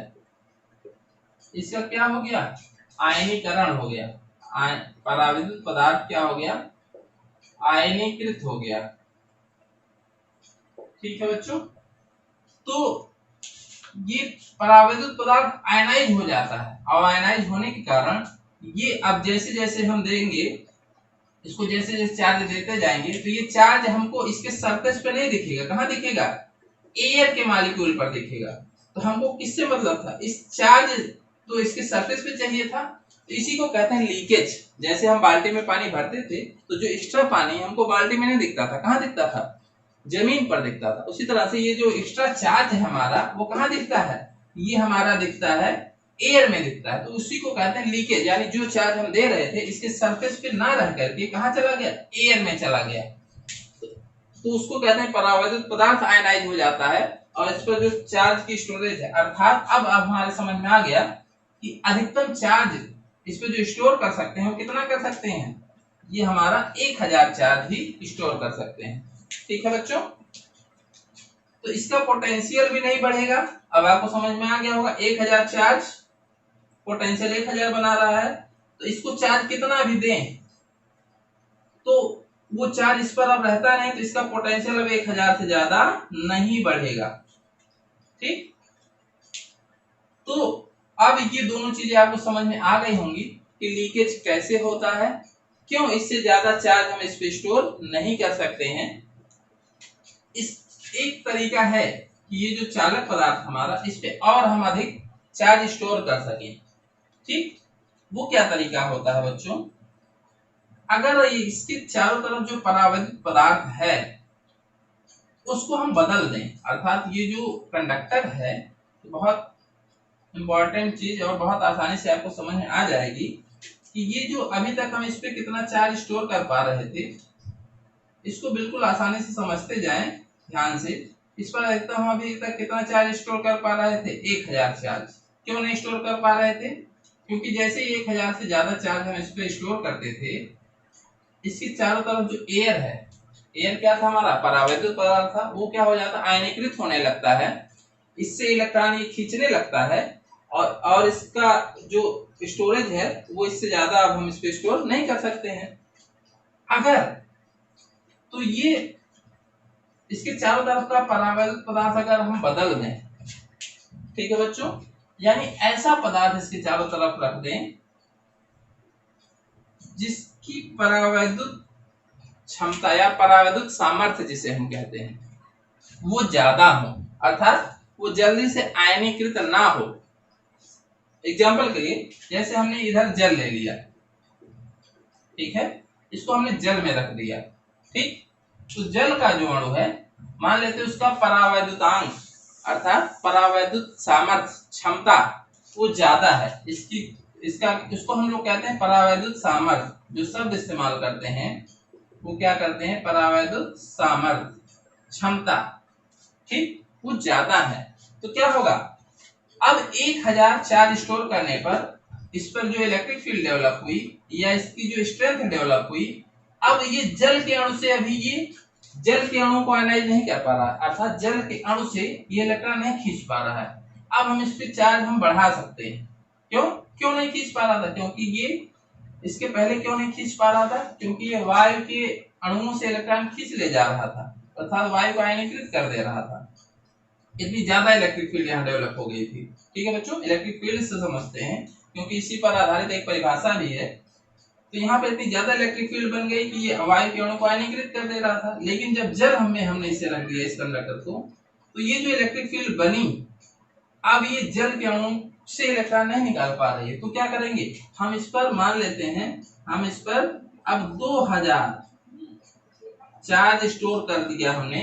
इसका क्या हो गया? आयनीकरण हो गया। परावैद्युत पदार्थ क्या हो गया? आयनीकृत हो गया। ठीक है बच्चों, तो ये परावैद्युत पदार्थ आयनाइज हो जाता है, और आयनाइज होने के कारण ये, अब जैसे जैसे हम देंगे इसको, जैसे जैसे चार्ज देते जाएंगे, तो ये चार्ज हमको इसके सरफेस पे नहीं दिखेगा। कहाँ दिखेगा? एयर के मॉलिक्यूल पर दिखेगा। तो हमको किससे मतलब था? इस चार्ज तो इसके सरफेस पे चाहिए था, तो इसी को कहते हैं लीकेज। जैसे हम बाल्टी में पानी भरते थे, तो जो एक्स्ट्रा पानी हमको बाल्टी में नहीं दिखता था, कहाँ दिखता था? जमीन पर दिखता था। उसी तरह से ये जो एक्स्ट्रा चार्ज है हमारा, वो कहाँ दिखता है? ये हमारा दिखता है एयर में दिखता है। तो उसी को कहते हैं लीकेज, यानी जो चार्ज हम दे रहे थे इसके सरफेस पे ना रह करके कहाँ चला गया? एयर में चला गया। तो उसको कहते हैं परावैद्युत पदार्थ आयनाइज हो जाता है, और इस पर जो चार्ज की स्टोरेज है, अर्थात अब हमारे समझ में आ गया कि अधिकतम चार्ज इस पे जो स्टोर कर सकते हैं वो कितना कर सकते हैं? ये हमारा 1000 चार्ज ही स्टोर कर सकते हैं। ठीक है बच्चों, तो इसका पोटेंशियल भी नहीं बढ़ेगा। अब आपको समझ में आ गया होगा, 1000 चार्ज, पोटेंशियल 1000 बना रहा है, तो इसको चार्ज कितना भी दें तो वो चार्ज इस पर अब रहता नहीं, तो इसका पोटेंशियल अब 1000 से ज्यादा नहीं बढ़ेगा। ठीक, तो अब ये दोनों चीजें आपको समझ में आ गई होंगी कि लीकेज कैसे होता है, क्यों इससे ज्यादा चार्ज हम इस पे स्टोर नहीं कर सकते हैं। इस एक तरीका है कि ये जो चालक पदार्थ हमारा, इस पे और हम अधिक चार्ज स्टोर कर सकें। ठीक, वो क्या तरीका होता है बच्चों, अगर इसके चारों तरफ जो परावैद्युत पदार्थ है उसको हम बदल दें, अर्थात ये जो कंडक्टर है, बहुत इंपॉर्टेंट चीज और बहुत आसानी से आपको समझ में आ जाएगी कि ये जो अभी तक हम इस पे कितना चार्ज स्टोर कर पा रहे थे, इसको बिल्कुल आसानी से समझते जाएं ध्यान से। इस पर अधिकतम हम अभी तक कितना चार्ज स्टोर कर पा रहे थे, 1000 चार्ज। क्यों नहीं स्टोर कर पा रहे थे, क्योंकि जैसे ही 1000 से ज्यादा चार्ज हम इस पे स्टोर करते थे, इसके चारों तरफ जो एयर है, एयर क्या था हमारा, परावैद्युत पदार्थ था, वो क्या हो जाता है, आयनीकृत होने लगता है, इससे इलेक्ट्रॉन ये खींचने लगता है, और इसका जो स्टोरेज है वो इससे ज्यादा अब हम इस पे स्टोर नहीं कर सकते हैं। अगर तो ये इसके चारों तरफ का परावैद्युत पदार्थ अगर हम बदल दें, ठीक है बच्चों, यानी ऐसा पदार्थ इसके चारों तरफ रख दें जिसकी परावैद्युत क्षमता या परावैद्युत सामर्थ्य जिसे हम कहते हैं वो ज्यादा हो, अर्थात वो जल्दी से आयनीकृत ना हो। एग्जाम्पल के लिए, जैसे हमने इधर जल ले लिया, ठीक है, इसको हमने जल में रख दिया, ठीक, तो जल का जो अणु है, मान लेते हैं उसका परावैद्युतांक अर्थात परावैद्युत सामर्थ्य क्षमता वो ज्यादा है, इसको हम लोग कहते हैं परावैद्युत सामर्थ्य। जो शब्द इस्तेमाल करते हैं वो क्या करते हैं, परावैद्युत सामर्थ्य क्षमता, ठीक, वो ज्यादा है। तो क्या होगा, अब 1000 चार्ज स्टोर करने पर इस पर जो इलेक्ट्रिक फील्ड डेवलप हुई या इसकी जो स्ट्रेंथ डेवलप हुई, अब ये जल के अणु से, अभी ये जल के अणु को आयनाइज नहीं कर पा रहा, अर्थात जल के अणु से ये इलेक्ट्रॉन नहीं खींच पा रहा है। अब हम इस पे चार्ज हम बढ़ा सकते हैं। क्यों नहीं खींच पा रहा था, क्योंकि ये इसके पहले क्यों नहीं खींच पा रहा था, क्योंकि ये वायु के अणुओं से इलेक्ट्रॉन खींच ले जा रहा था, अर्थात वायु को आयनीकृत कर दे रहा था। इतनी ज्यादा इलेक्ट्रिक फील्ड यहाँ डेवलप हो गई थी। ठीक है बच्चों, इलेक्ट्रिक फील्ड से समझते हैं क्योंकि इसी पर आधारित एक परिभाषा भी है। तो यहाँ पे इतनी ज्यादा इलेक्ट्रिक फील्ड बन गई कि ये वायु के अणु को आयनीकृत कर दे रहा था। लेकिन जब जल हमने इसे रख दिया इस कंडक्टर को, तो ये जो इलेक्ट्रिक फील्ड बनी, अब ये जल के अणु से इलेक्ट्रॉन नहीं निकाल पा रही है। तो क्या करेंगे, हम इस पर मान लेते हैं, हम इस पर अब 2000 चार्ज स्टोर कर दिया हमने,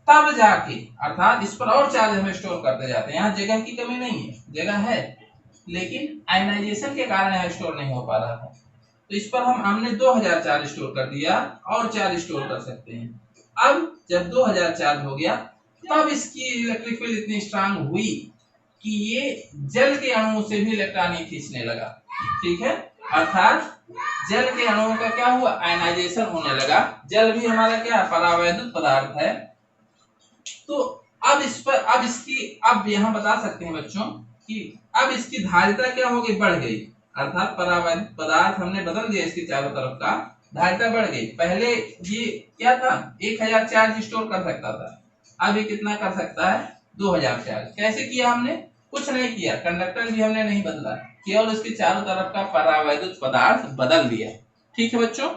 तब जाके, अर्थात इस पर और चार्ज हम स्टोर करते जाते हैं। यहाँ जगह की कमी नहीं है, जगह है, लेकिन आयनाइजेशन के कारण यहाँ स्टोर नहीं हो पा रहा था। तो इस पर हमने 2000 चार्ज स्टोर कर दिया, और चार्ज स्टोर कर सकते हैं। अब जब 2000 चार्ज हो गया, तब इसकी इलेक्ट्रिक फील्ड इतनी स्ट्रांग हुई कि ये जल के अणुओं से भी इलेक्ट्रॉन खींचने लगा। ठीक है, अर्थात जल के अणुओं का क्या हुआ, आयनाइजेशन होने लगा। जल भी हमारा क्या परावैद्युत पदार्थ है। तो अब इस पर, अब यहाँ बता सकते हैं बच्चों कि अब इसकी धारिता क्या हो गई, बढ़ गई, अर्थात परावैद्युत पदार्थ हमने बदल दिया, इसके चारों तरफ का धारिता बढ़ गई। पहले ये क्या था, 1000 चार्ज स्टोर कर सकता था, अब ये कितना कर सकता है, 2000 चार्ज। कैसे किया हमने, कुछ नहीं किया, कंडक्टर भी हमने नहीं बदला, केवल उसके चारों तरफ का परावैद्युत पदार्थ बदल दिया। ठीक है बच्चों,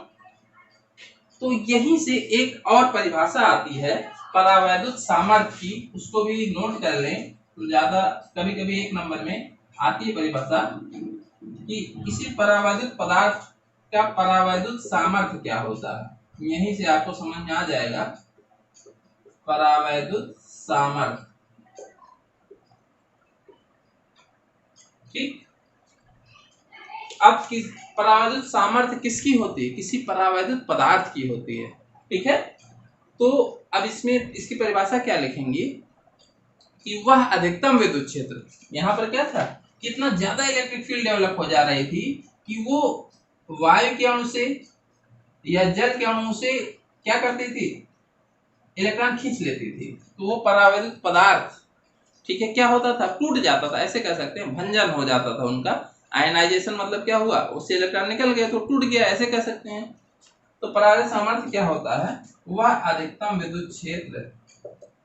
तो यहीं से एक और परिभाषा आती है परावैद्युत सामर्थ्य की, उसको भी नोट कर लें, तो ज्यादा कभी कभी 1 नंबर में आती है परिभाषा कि किसी परावैद्युत पदार्थ का परावैद्युत सामर्थ्य क्या होता है। यहीं से आपको समझ में आ जाएगा परावैद्युत सामर्थ्य। ठीक, अब किस परावैद्युत सामर्थ्य किसकी होती है, किसी परावैद्युत पदार्थ की होती है। ठीक है, तो अब इसमें इसकी परिभाषा क्या लिखेंगे कि वह अधिकतम विद्युत क्षेत्र, यहाँ पर क्या था, कितना ज्यादा इलेक्ट्रिक फील्ड डेवलप हो जा रही थी कि वो वायु के अणु से या जल के अणु से क्या करती थी, इलेक्ट्रॉन खींच लेती थी, तो वो परावैद्युत पदार्थ, ठीक है, क्या होता था, टूट जाता था, ऐसे कह सकते हैं, भंजन हो जाता था उनका। आयनाइजेशन मतलब क्या हुआ, उससे इलेक्ट्रॉन निकल गए तो टूट गया, ऐसे कह सकते हैं। तो परावैद्युत सामर्थ्य क्या होता है, वह अधिकतम विद्युत क्षेत्र,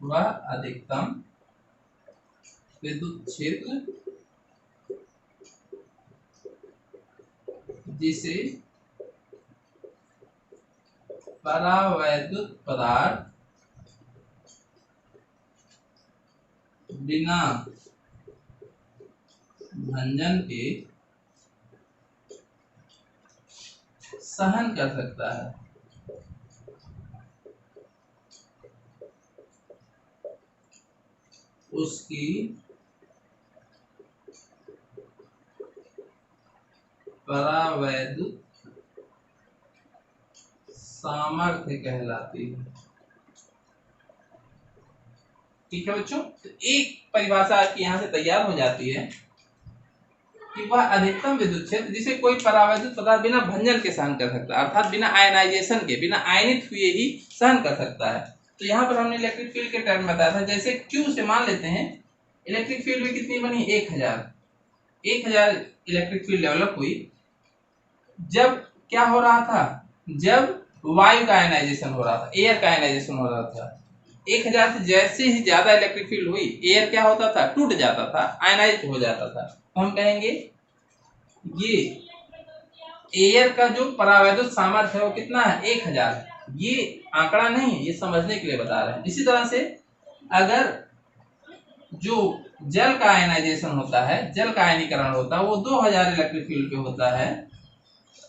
वह अधिकतम विद्युत क्षेत्र जिसे परावैद्युत पदार्थ बिना भंजन के सहन कर सकता है, उसकी परावैद्युत सामर्थ्य कहलाती है। ठीक है बच्चों, तो एक परिभाषा आपकी यहाँ से तैयार हो जाती है कि वह अधिकतम विद्युत क्षेत्र जिसे कोई परावैद्युत पदार्थ बिना भंजन के सहन कर सकता है, अर्थात बिना आयनाइजेशन के, बिना आयनित हुए ही सहन कर सकता है। तो यहाँ पर हमने इलेक्ट्रिक फील्ड के टर्म बताया था, जैसे Q से मान लेते हैं इलेक्ट्रिक फील्ड में कितनी बनी, 1000 इलेक्ट्रिक फील्ड डेवलप हुई। जब क्या हो रहा था, जब वायु का आयनाइजेशन हो रहा था, एयर का आयनाइजेशन हो रहा था, 1000 से जैसे ही ज्यादा इलेक्ट्रिक फील्ड हुई, एयर क्या होता था, टूट जाता था, आयनाइज हो जाता था। तो हम कहेंगे ये एयर का जो परावैद्युत सामर्थ्य है वो कितना है, 1000। ये आंकड़ा नहीं है, ये समझने के लिए बता रहे हैं। इसी तरह से अगर जो जल का आयनाइजेशन होता है, जल का आयनीकरण होता है, वो 2000 इलेक्ट्रिक फील्ड पे होता है,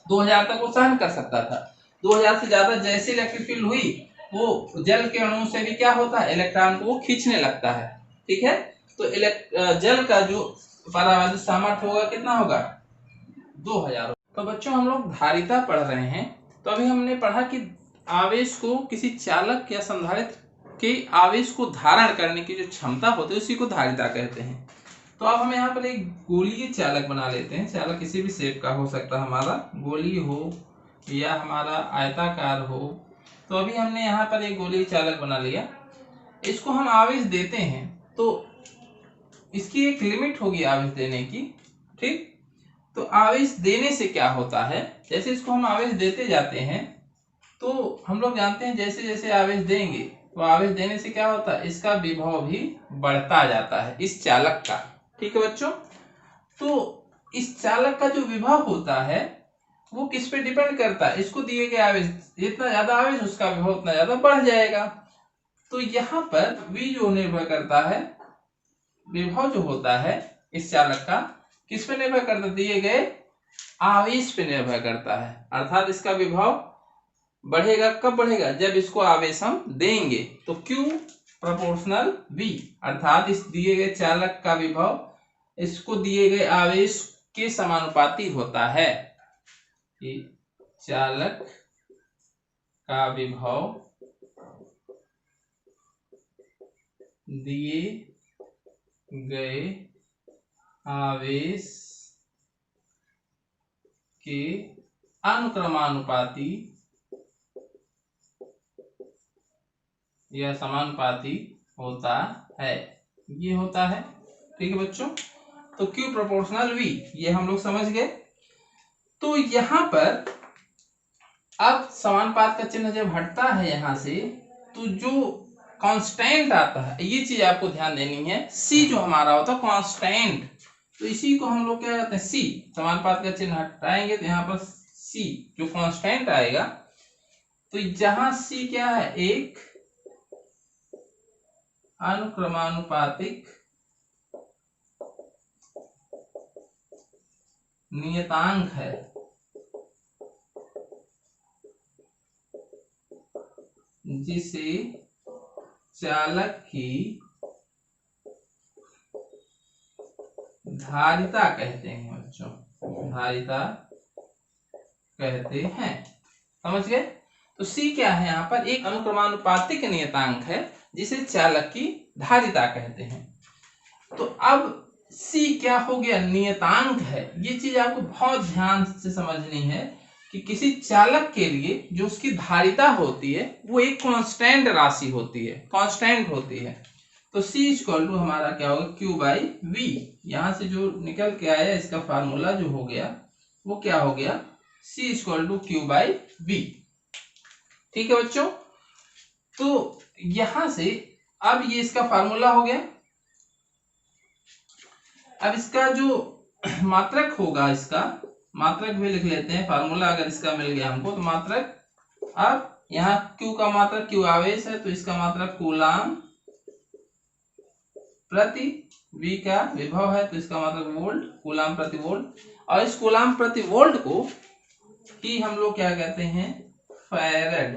2000 तक वो सहन कर सकता था। 2000 से ज्यादा जैसे इलेक्ट्रिक फील्ड हुई, वो जल के अणु से भी क्या होता है, इलेक्ट्रॉन को वो खींचने लगता है। ठीक है, तो जल का जो परावैद्युत सामर्थ्य होगा कितना होगा, 2000। तो बच्चों हम लोग धारिता पढ़ रहे हैं। तो अभी हमने पढ़ा कि आवेश को, किसी चालक या संधारित्र के आवेश को धारण करने की जो क्षमता होती है उसी को धारिता कहते हैं। तो अब हम यहाँ पर एक गोलीय चालक बना लेते हैं। चालक किसी भी शेप का हो सकता है, हमारा गोली हो या हमारा आयताकार हो। तो अभी हमने यहाँ पर एक गोलीय चालक बना लिया, इसको हम आवेश देते हैं तो इसकी एक लिमिट होगी आवेश देने की। ठीक, तो आवेश देने से क्या होता है, जैसे इसको हम आवेश देते जाते हैं तो हम लोग जानते हैं जैसे जैसे आवेश देंगे तो आवेश देने से क्या होता है, इसका विभव भी बढ़ता जाता है इस चालक का। ठीक है बच्चों, तो इस चालक का जो विभव होता है वो किस पे डिपेंड करता है, इसको दिए गए आवेश, जितना ज्यादा आवेश उसका विभव उतना ज्यादा बढ़ जाएगा। तो यहाँ पर V जो निर्भर करता है, विभव जो होता है इस चालक का किस पे निर्भर करता है, दिए गए आवेश पे निर्भर करता है। अर्थात इसका विभव बढ़ेगा, कब बढ़ेगा, जब इसको आवेश हम देंगे। तो Q प्रोपोर्शनल V, अर्थात इस दिए गए चालक का विभव इसको दिए गए आवेश के समानुपाती होता है। चालक का विभव दिए गए आवेश के अनुक्रमानुपाती या समानुपाती होता है, ये होता है। ठीक है बच्चों, तो Q प्रोपोर्शनल V ये हम लोग समझ गए। तो यहाँ पर अब समानुपात का चिन्ह जब हटता है यहाँ से, तो जो कांस्टेंट आता है, ये चीज आपको ध्यान देनी है, C जो हमारा होता है कांस्टेंट, तो इसी को हम लोग क्या कहते हैं, C। समानुपात का चिन्ह हटाएंगे तो यहाँ पर C जो कांस्टेंट आएगा, तो जहां C क्या है, एक अनुक्रमानुपातिक नियतांक है, जिसे चालक की धारिता कहते हैं बच्चों, धारिता कहते हैं। समझ गए, तो C क्या है, यहाँ पर एक अनुक्रमानुपातिक नियतांक है जिसे चालक की धारिता कहते हैं। तो अब C क्या हो गया, नियतांक है। ये चीज आपको बहुत ध्यान से समझनी है कि किसी चालक के लिए जो उसकी धारिता होती है वो एक कांस्टेंट राशि होती है, कांस्टेंट होती है। तो C इक्वल टू हमारा क्या होगा, Q बाई V। यहां से जो निकल के आया इसका फार्मूला जो हो गया वो क्या हो गया, C equal to Q by V। ठीक है बच्चों, तो यहां से अब ये इसका फार्मूला हो गया। अब इसका जो मात्रक होगा, इसका मात्रक भी लिख लेते हैं। फार्मूला अगर इसका मिल गया हमको तो मात्रक, अब यहाँ Q का मात्रक Q आवेश है तो इसका मात्रक कूलाम प्रति V का विभव है तो इसका मतलब वोल्ट, कूलाम प्रति वोल्ट। और इस कूलाम प्रति वोल्ट को ही हम लोग क्या कहते हैं, फैराड,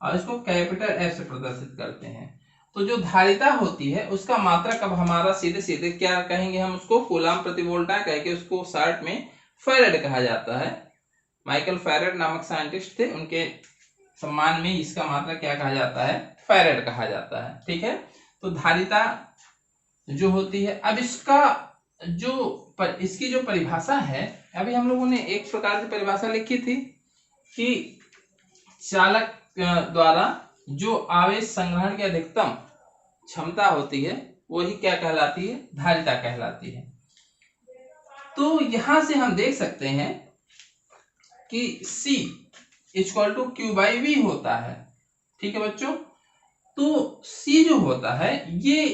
और इसको कैपिटल F से प्रदर्शित करते हैं। तो जो धारिता होती है उसका मात्रक अब हमारा सीधे सीधे क्या कहेंगे, हम उसको कूलाम प्रति वोल्ट ना कह के उसको शॉर्ट में फैराड कहा जाता है। माइकल फैराड नामक साइंटिस्ट थे, उनके सम्मान में इसका मात्रक क्या कहा जाता है, फैराड कहा जाता है। ठीक है, तो धारिता जो होती है, अब इसका इसकी जो परिभाषा है, अभी हम लोगों ने एक प्रकार की परिभाषा लिखी थी कि चालक द्वारा जो आवेश संग्रहण की अधिकतम क्षमता होती है वही क्या कहलाती है, धारिता कहलाती है। तो यहां से हम देख सकते हैं कि C equal to Q by V होता है। ठीक है बच्चों, तो C जो होता है ये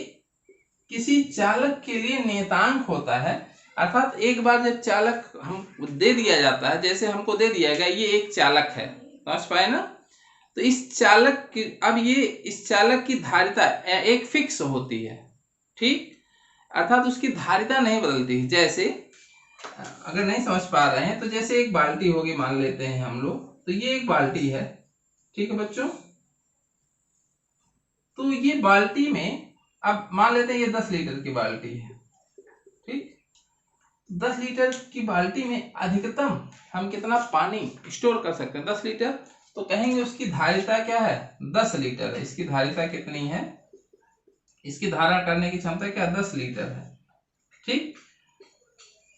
किसी चालक के लिए नियतांक होता है, अर्थात एक बार जब चालक हम दे दिया जाता है, जैसे हमको दे दिया गया ये एक चालक है, समझ पाए ना, तो इस चालक की अब ये इस चालक की धारिता एक फिक्स होती है। ठीक, अर्थात उसकी धारिता नहीं बदलती। जैसे अगर नहीं समझ पा रहे हैं तो जैसे एक बाल्टी होगी मान लेते हैं हम लोग, तो ये एक बाल्टी है। ठीक है बच्चों, तो ये बाल्टी में अब मान लेते हैं ये 10 लीटर की बाल्टी है। ठीक, 10 लीटर की बाल्टी में अधिकतम हम कितना पानी स्टोर कर सकते हैं, 10 लीटर। तो कहेंगे उसकी धारिता क्या है, 10 लीटर है। इसकी धारिता कितनी है, इसकी धारण करने की क्षमता क्या 10 लीटर है। ठीक,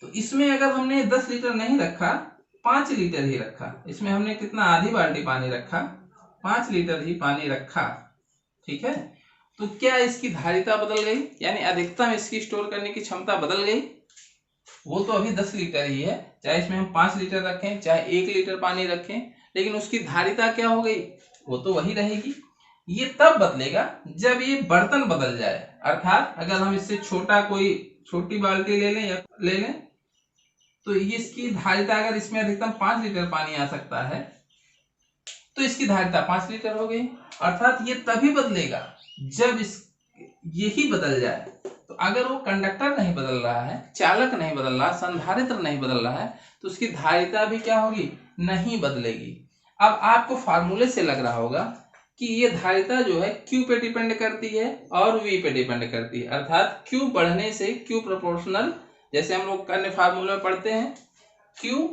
तो इसमें अगर हमने 10 लीटर नहीं रखा, 5 लीटर ही रखा, इसमें हमने कितना, आधी बाल्टी पानी रखा, 5 लीटर ही पानी रखा। ठीक है, तो क्या इसकी धारिता बदल गई, यानी अधिकतम इसकी स्टोर करने की क्षमता बदल गई। वो तो अभी 10 लीटर ही है, चाहे इसमें हम 5 लीटर रखें चाहे 1 लीटर पानी रखें, लेकिन उसकी धारिता क्या हो गई, वो तो वही रहेगी। ये तब बदलेगा जब ये बर्तन बदल जाए, अर्थात अगर हम इससे छोटा कोई छोटी बाल्टी ले लें या ले लें तो इसकी धारिता, अगर इसमें अधिकतम 5 लीटर पानी आ सकता है तो इसकी धारिता 5 लीटर हो गई। अर्थात ये तभी बदलेगा जब यही बदल जाए। तो अगर वो कंडक्टर नहीं बदल रहा है, चालक नहीं बदल रहा, संधारित्र नहीं बदल रहा है, तो उसकी धारिता भी क्या होगी, नहीं बदलेगी। अब आपको फार्मूले से लग रहा होगा कि ये धारिता जो है Q पे डिपेंड करती है और V पे डिपेंड करती है, अर्थात Q बढ़ने से Q प्रोपोर्शनल, जैसे हम लोग अन्य फार्मूले में पढ़ते हैं, Q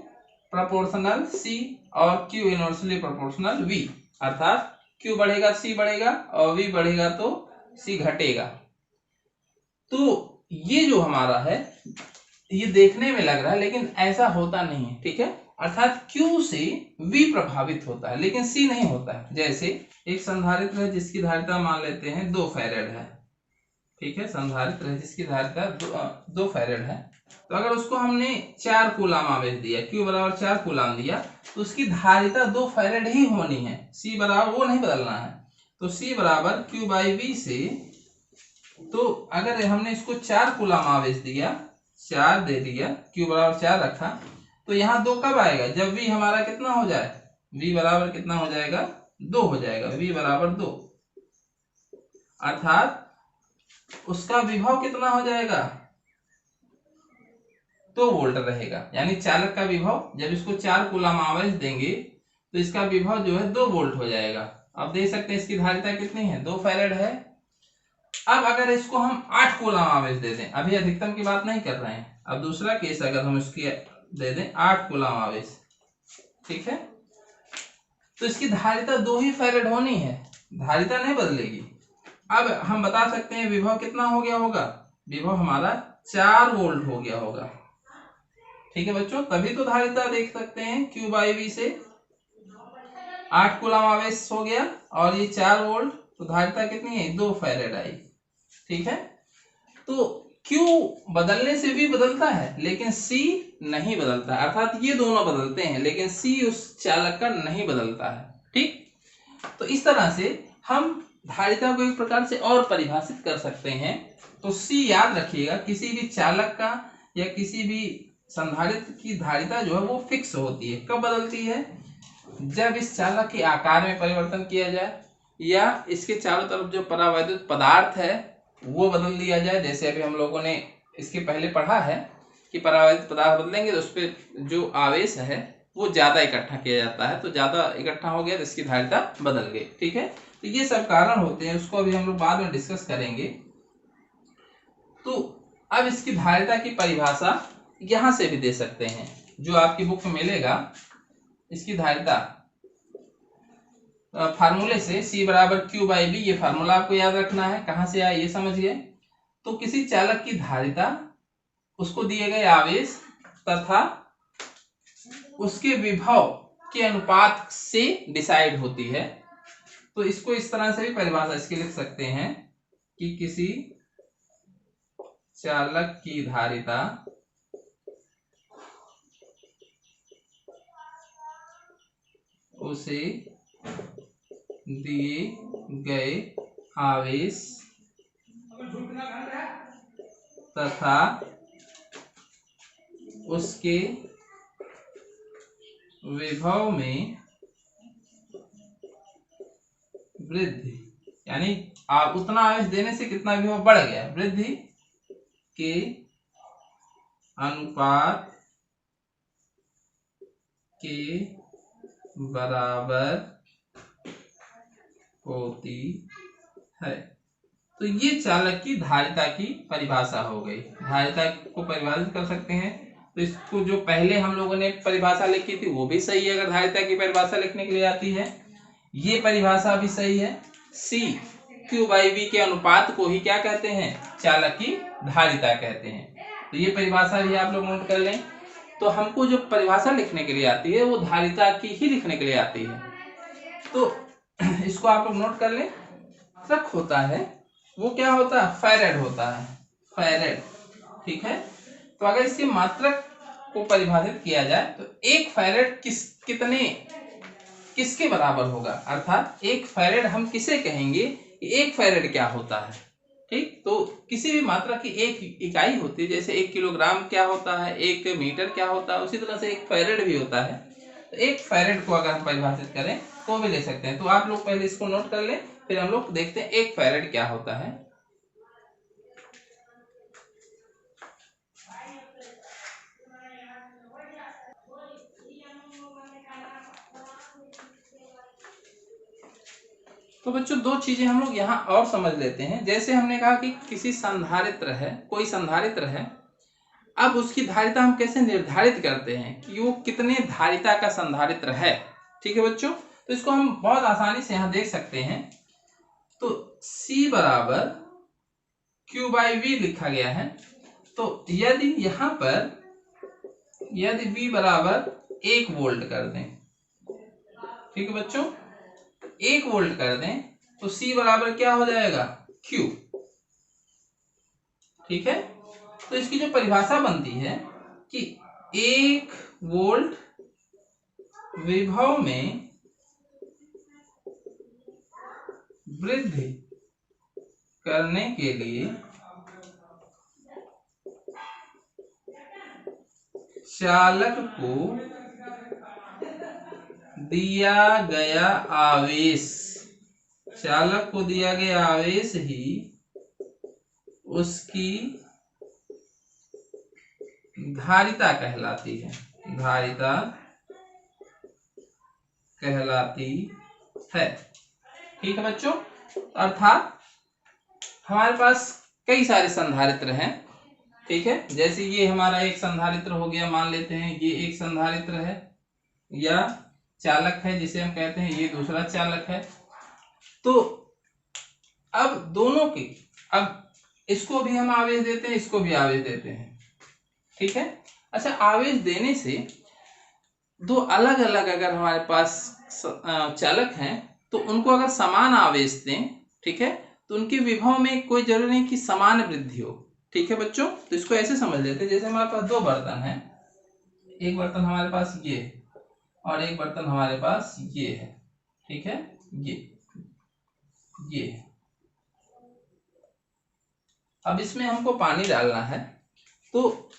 प्रोपोर्शनल C और Q इनवर्सली प्रोपोर्शनल V, अर्थात Q बढ़ेगा C बढ़ेगा और V बढ़ेगा तो C घटेगा। तो ये जो हमारा है ये देखने में लग रहा है लेकिन ऐसा होता नहीं है। ठीक है, अर्थात Q से V प्रभावित होता है लेकिन C नहीं होता है। जैसे एक संधारित्र है जिसकी धारिता मान लेते हैं 2 फैरेड है। ठीक है, संधारित्र है जिसकी धारिता 2 फैरेड है, तो अगर उसको हमने 4 कूलाम आवेश दिया, Q बराबर 4 कूलाम दिया, तो उसकी धारिता 2 फैरेड ही होनी है, C बराबर वो नहीं बदलना है। तो C बराबर Q बाई V से, तो अगर हमने इसको 4 कूलाम आवेश दिया, 4 दे दिया, Q बराबर 4 रखा, तो यहाँ 2 कब आएगा, जब V हमारा कितना हो जाए, V बराबर कितना हो जाएगा, 2 हो जाएगा, V बराबर 2, अर्थात उसका विभव कितना हो जाएगा, 2 वोल्ट रहेगा। यानी चालक का विभव, जब इसको 4 कूलाम आवेश देंगे तो इसका विभव जो है 2 वोल्ट हो जाएगा। अब देख सकते हैं इसकी धारिता कितनी है, 2 फैरेड है। अब अगर इसको हम 8 कूलाम आवेश दे दें, अभी अधिकतम की बात नहीं कर रहे हैं, अब दूसरा केस अगर हम इसकी दे दें 8 कूलाम आवेश, ठीक है, तो इसकी धारिता 2 ही फैरेड होनी है, धारिता नहीं बदलेगी। अब हम बता सकते हैं विभव कितना हो गया होगा, विभव हमारा 4 वोल्ट हो गया होगा। ठीक है बच्चों, तभी तो धारिता देख सकते हैं Q/V से 8 कूलम आवेश हो गया और ये 4 वोल्ट, तो धारिता कितनी है 2 फैरेड आई। ठीक है, तो Q बदलने से भी बदलता है लेकिन C नहीं बदलता, अर्थात ये दोनों बदलते हैं लेकिन C उस चालक का नहीं बदलता है। ठीक, तो इस तरह से हम धारिता को एक प्रकार से और परिभाषित कर सकते हैं। तो C याद रखिएगा, किसी भी चालक का या किसी भी संधारित्र की धारिता जो है वो फिक्स होती है। कब बदलती है? जब इस चालक के आकार में परिवर्तन किया जाए या इसके चारों तरफ जो परावैद्युत पदार्थ है वो बदल दिया जाए। जैसे अभी हम लोगों ने इसके पहले पढ़ा है कि परावैद्युत पदार्थ बदलेंगे तो उस पर जो आवेश है वो ज्यादा इकट्ठा किया जाता है, तो ज्यादा इकट्ठा हो गया तो इसकी धारिता बदल गई। ठीक है, तो ये सब कारण होते हैं, उसको अभी हम लोग बाद में डिस्कस करेंगे। तो अब इसकी धारिता की परिभाषा यहां से भी दे सकते हैं, जो आपकी बुक में मिलेगा। इसकी धारिता फार्मूले से C = Q/V, ये फार्मूला आपको याद रखना है। कहां से आया ये समझ गए। तो किसी चालक की धारिता उसको दिए गए आवेश तथा उसके विभव के अनुपात से डिसाइड होती है। तो इसको इस तरह से भी परिभाषा इसकी लिख सकते हैं कि किसी चालक की धारिता उसे दिए गए आवेश तथा उसके विभव में वृद्धि, यानी उतना आवेश देने से कितना विभव बढ़ गया, वृद्धि के अनुपात के बराबर होती है। तो ये चालक की धारिता की परिभाषा हो गई। धारिता को परिभाषित कर सकते हैं, तो इसको जो पहले हम लोगों ने परिभाषा लिखी थी वो भी सही है अगर धारिता की परिभाषा लिखने के लिए आती है। ये परिभाषा भी सही है। C Q/V के अनुपात को ही क्या कहते हैं? चालक की धारिता कहते हैं। तो ये परिभाषा भी आप लोग नोट कर लें। तो हमको जो परिभाषा लिखने के लिए आती है वो धारिता की ही लिखने के लिए आती है, तो इसको आप लोग नोट कर लें। मात्रक होता है वो क्या होता है? फैरेड होता है, फैरेड। ठीक है, तो अगर इसकी मात्रक को परिभाषित किया जाए तो एक फैरेड किसके बराबर होगा, अर्थात एक फैरेड हम किसे कहेंगे, एक फैरेड क्या होता है। ठीक, तो किसी भी मात्रा की एक इकाई होती है, जैसे 1 किलोग्राम क्या होता है, 1 मीटर क्या होता है, उसी तरह से एक फैरेड भी होता है। तो एक फैरेड को अगर हम परिभाषित करें तो भी ले सकते हैं। तो आप लोग पहले इसको नोट कर लें, फिर हम लोग देखते हैं एक फैरेड क्या होता है। तो बच्चों दो चीजें हम लोग यहाँ और समझ लेते हैं। जैसे हमने कहा कि किसी संधारित्र है, कोई संधारित्र है, अब उसकी धारिता हम कैसे निर्धारित करते हैं कि वो कितने धारिता का संधारित्र है। ठीक है बच्चों, तो इसको हम बहुत आसानी से यहाँ देख सकते हैं। तो C = Q/V लिखा गया है। तो यदि यहाँ पर V = 1 वोल्ट कर दें, ठीक है बच्चों, 1 वोल्ट कर दें तो C बराबर क्या हो जाएगा? Q। ठीक है, तो इसकी जो परिभाषा बनती है कि 1 वोल्ट विभव में वृद्धि करने के लिए चालक को दिया गया आवेश, चालक को दिया गया आवेश ही उसकी धारिता कहलाती है, धारिता कहलाती है। ठीक है बच्चों, अर्थात हमारे पास कई सारे संधारित्र हैं। ठीक है, जैसे ये हमारा एक संधारित्र हो गया, मान लेते हैं ये एक संधारित्र है या चालक है जिसे हम कहते हैं, ये दूसरा चालक है। तो अब दोनों की, अब इसको भी हम आवेश देते हैं, इसको भी आवेश देते हैं। ठीक है, अच्छा, आवेश देने से दो अलग अलग अगर हमारे पास चालक हैं तो उनको अगर समान आवेश दें, ठीक है, तो उनके विभव में कोई जरूरी नहीं कि समान वृद्धि हो। ठीक है बच्चों, तो इसको ऐसे समझ लेते हैं, जैसे हमारे पास दो बर्तन हैं, एक बर्तन हमारे पास ये और एक बर्तन हमारे पास ये है, ठीक है, ये अब इसमें हमको पानी डालना है, तो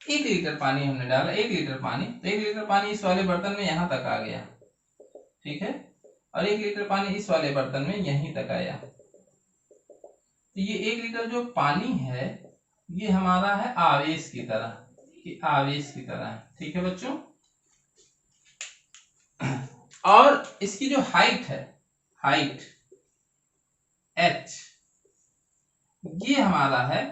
1 लीटर पानी हमने डाला, 1 लीटर पानी, तो 1 लीटर पानी इस वाले बर्तन में यहां तक आ गया, ठीक है, और 1 लीटर पानी इस वाले बर्तन में यहीं तक आया। तो ये 1 लीटर जो पानी है ये हमारा है आवेश की तरह, ये आवेश की तरह है, ठीक है बच्चों। और इसकी जो हाइट है, हाइट h, ये हमारा है,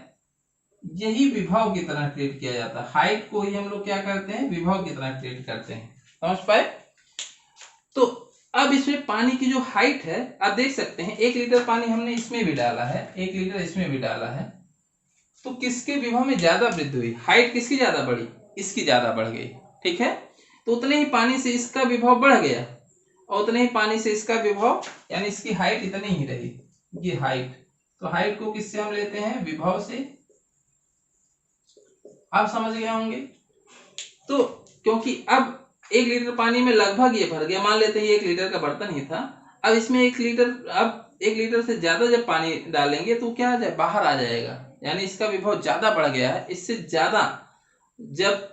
यही विभव की तरह ट्रीट किया जाता है। हाइट को ही हम लोग क्या करते हैं, विभव की तरह ट्रीट करते हैं, समझ पाए। तो अब इसमें पानी की जो हाइट है आप देख सकते हैं, 1 लीटर पानी हमने इसमें भी डाला है, 1 लीटर इसमें भी डाला है, तो किसके विभव में ज्यादा वृद्धि हुई, हाइट किसकी ज्यादा बढ़ी, इसकी ज्यादा बढ़ गई, ठीक है। तो उतने ही पानी से इसका विभव बढ़ गया और उतने ही पानी से इसका विभव, यानी इसकी हाइट इतनी ही रही, ये हाइट। तो हाइट को किससे हम लेते हैं, विभव से। आप समझ गए होंगे। तो क्योंकि अब 1 लीटर पानी में लगभग ये भर गया, मान लेते हैं ये 1 लीटर का बर्तन ही था, अब इसमें 1 लीटर, अब 1 लीटर से ज्यादा जब पानी डालेंगे तो क्या आ जाए, बाहर आ जाएगा, यानी इसका विभव ज्यादा बढ़ गया है। इससे ज्यादा जब,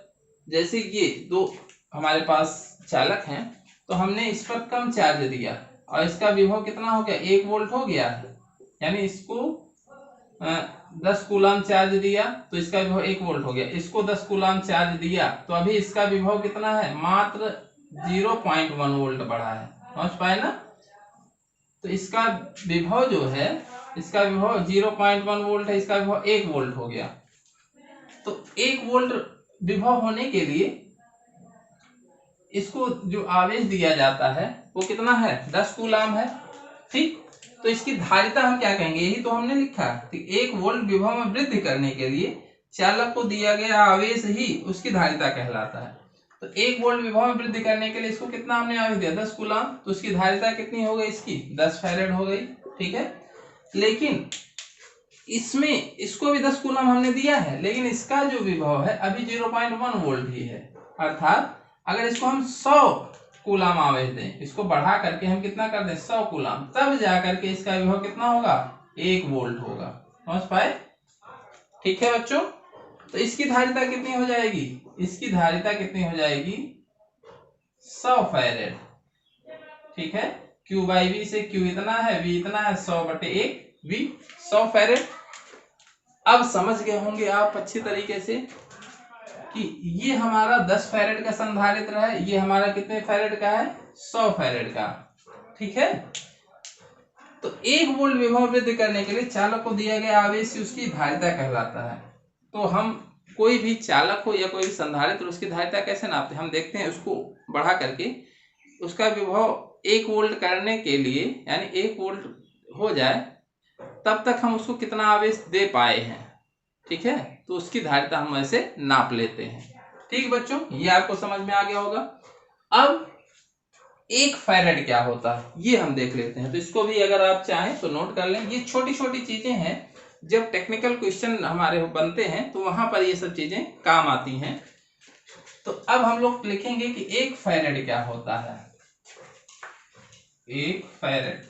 जैसे ये दो हमारे पास चालक हैं तो हमने इस पर कम चार्ज दिया और इसका विभव कितना हो गया, 1 वोल्ट हो गया, यानी इसको 10 कूलाम चार्ज दिया तो इसका विभव 1 वोल्ट हो गया, इसको 10 कूलाम चार्ज दिया तो अभी इसका विभव कितना है, मात्र 0.1 वोल्ट बढ़ा है, समझ पाए ना। तो इसका विभव जो है, इसका विभव 0.1 वोल्ट है, इसका विभव 1 वोल्ट हो गया। तो 1 वोल्ट विभव होने के लिए इसको जो आवेश दिया जाता है वो कितना है, 10 कूलाम है, ठीक। तो इसकी धारिता हम क्या कहेंगे, यही तो हमने लिखा है, तो 1 वोल्ट विभव में वृद्धि करने के लिए चालक को दिया गया आवेश ही उसकी धारिता कहलाता है। तो 1 वोल्ट विभव में वृद्धि करने के लिए इसको कितना हमने आवेश दिया, 10 कूलाम, तो उसकी धारिता कितनी हो गई, इसकी 10 फैरेड हो गई, ठीक है। लेकिन इसमें इसको भी 10 कूलाम हमने दिया है, लेकिन इसका जो विभव है अभी 0.1 वोल्ट ही है, अर्थात अगर इसको हम 100 कूलाम आवेश दें, इसको बढ़ा करके हम कितना कर दें, 100 कूलाम, तब जाकर के इसका विभव कितना होगा, 1 वोल्ट होगा, समझ पाए, ठीक है बच्चों। तो इसकी धारिता कितनी हो जाएगी, इसकी धारिता कितनी हो जाएगी, 100 फैरेड, ठीक है। Q बाई V से Q इतना है, V इतना है, 100/1 V 100 फैरेड। अब समझ गए होंगे आप अच्छी तरीके से कि ये हमारा 10 फैरेड का संधारित्र है, ये हमारा कितने फैरेड का है, 100 फैरेड का, ठीक है। तो 1 वोल्ट विभव वृद्धि करने के लिए चालक को दिया गया आवेश उसकी धारिता कहलाता है। तो हम कोई भी चालक हो या कोई भी संधारित्र, उसकी धारिता कैसे नापते हैं, हम देखते हैं, उसको बढ़ा करके उसका विभव 1 वोल्ट करने के लिए, यानी 1 वोल्ट हो जाए तब तक हम उसको कितना आवेश दे पाए हैं, ठीक है, तो उसकी धारिता हम ऐसे नाप लेते हैं, ठीक बच्चों, ये आपको समझ में आ गया होगा। अब 1 फैरेड क्या होता है ये हम देख लेते हैं, तो इसको भी अगर आप चाहें तो नोट कर लें, ये छोटी छोटी चीजें हैं, जब टेक्निकल क्वेश्चन हमारे बनते हैं तो वहां पर ये सब चीजें काम आती हैं। तो अब हम लोग लिखेंगे कि 1 फैरेड क्या होता है, 1 फैरेड,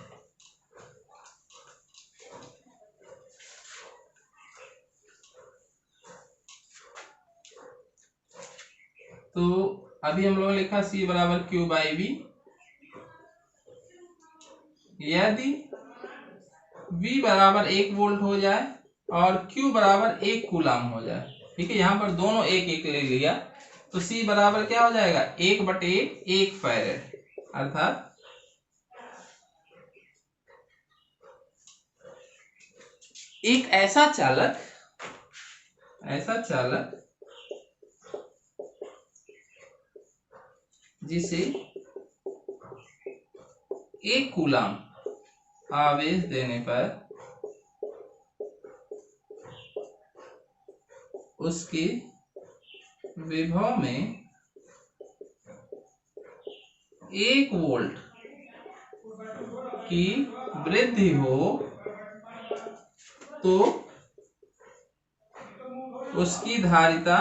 तो अभी हम लोगों ने लिखा C बराबर Q बाई V, यदि V बराबर 1 वोल्ट हो जाए और Q बराबर 1 कूलाम हो जाए, ठीक है, यहाँ पर दोनों 1 ले लिया, तो C बराबर क्या हो जाएगा, 1/1 फैरेड, अर्थात एक ऐसा चालक जिसे 1 कूलाम आवेश देने पर उसके विभव में 1 वोल्ट की वृद्धि हो तो उसकी धारिता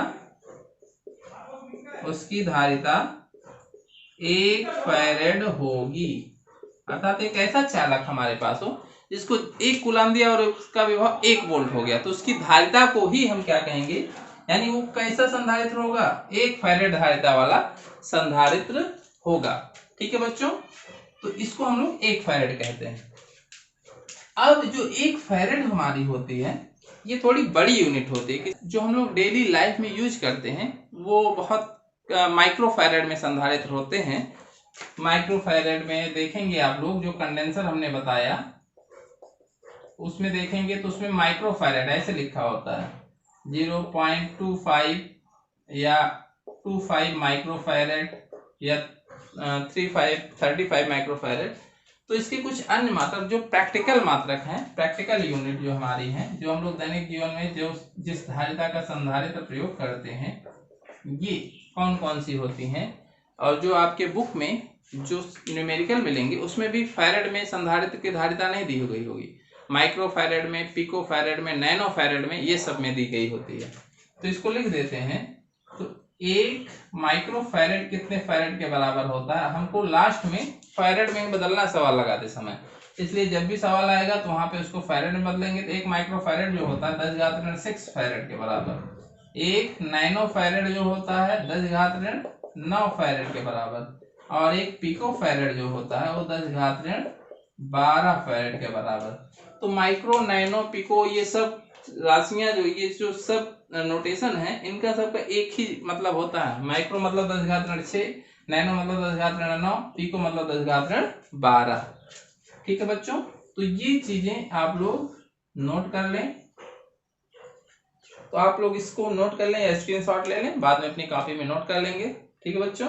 1 फैरेड होगी। अर्थात एक ऐसा चालक हमारे पास हो जिसको 1 कूलाम दिया और उसका विभव 1 वोल्ट हो गया, तो उसकी धारिता को ही हम क्या कहेंगे, यानी वो कैसा संधारित्र होगा, 1 फैरेड धारिता वाला संधारित्र होगा। ठीक है बच्चों, तो इसको हम लोग 1 फैरेड कहते हैं। अब जो 1 फैरेड हमारी होती है ये थोड़ी बड़ी यूनिट होती है कि जो हम लोग डेली लाइफ में यूज करते हैं वो बहुत माइक्रो फैरेड में संधारित्र होते हैं। माइक्रो फैरेड में देखेंगे आप लोग, जो कंडेंसर हमने बताया उसमें देखेंगे तो उसमें माइक्रो फैरेड ऐसे लिखा होता है, 0.25 या 25 माइक्रो फैरेड या 35 माइक्रो फैरेड। तो इसके कुछ अन्य मात्रक जो प्रैक्टिकल मात्रक हैं, प्रैक्टिकल यूनिट जो हमारी हैं, जो हम लोग दैनिक जीवन में जो जिस धारिता का संधारित्र प्रयोग करते हैं, ये कौन कौन सी होती हैं। और जो आपके बुक में जो न्यूमेरिकल मिलेंगे उसमें भी फैरेड में संधारित्र की धारिता नहीं दी गई होगी, माइक्रो फैरेड में, पिको फैरेड में, नैनो फैरेड में, ये सब में दी गई होती है। तो इसको लिख देते हैं। तो 1 माइक्रो फैरेड कितने फैरेड के बराबर होता है, हमको लास्ट में फैरेड में ही बदलना सवाल लगाते समय, इसलिए जब भी सवाल आएगा तो वहां पे उसको फैरेड में बदलेंगे। तो 1 माइक्रो फैरेड जो होता है 10⁻6 फैरेड के बराबर, 1 नैनो फैरेड जो होता है 10⁻9 फैरेड के बराबर, और 1 पिको फैरेड जो होता है वो 10⁻12 फैरेड के बराबर। तो माइक्रो, नैनो, पिको, ये सब राशियां ये जो सब नोटेशन है इनका सबका एक ही मतलब होता है। माइक्रो मतलब 10⁻6, नैनो मतलब 10⁻9, पिको मतलब 10⁻12। ठीक है बच्चों, तो ये चीजें आप लोग नोट कर लें। तो आप लोग इसको नोट कर लें या स्क्रीनशॉट ले लें, बाद में अपनी कॉपी में नोट कर लेंगे। ठीक है बच्चों,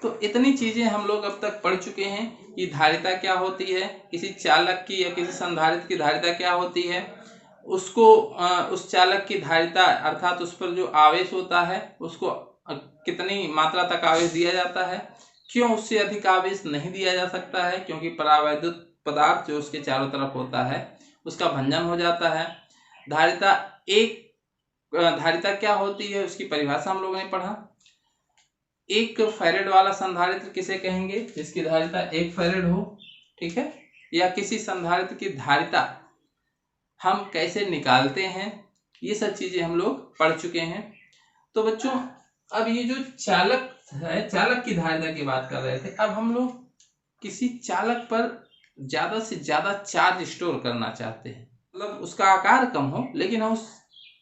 तो इतनी चीजें हम लोग अब तक पढ़ चुके हैं कि धारिता क्या होती है, किसी चालक की या किसी संधारित्र की धारिता क्या होती है, उसको उस चालक की धारिता अर्थात उस पर जो आवेश होता है उसको कितनी मात्रा तक आवेश दिया जाता है, क्यों उससे अधिक आवेश नहीं दिया जा सकता है, क्योंकि परावैद्युत पदार्थ जो उसके चारों तरफ होता है उसका भंजन हो जाता है। धारिता क्या होती है उसकी परिभाषा हम लोगों ने पढ़ा। 1 फैरेड वाला संधारित्र किसे कहेंगे, जिसकी धारिता 1 फैरेड हो। ठीक है, या किसी संधारित्र की धारिता हम कैसे निकालते हैं, ये सब चीजें हम लोग पढ़ चुके हैं। तो बच्चों अब ये जो चालक है, चालक की धारिता की बात कर रहे थे। अब हम लोग किसी चालक पर ज्यादा से ज्यादा चार्ज स्टोर करना चाहते हैं, मतलब उसका आकार कम हो लेकिन हम उस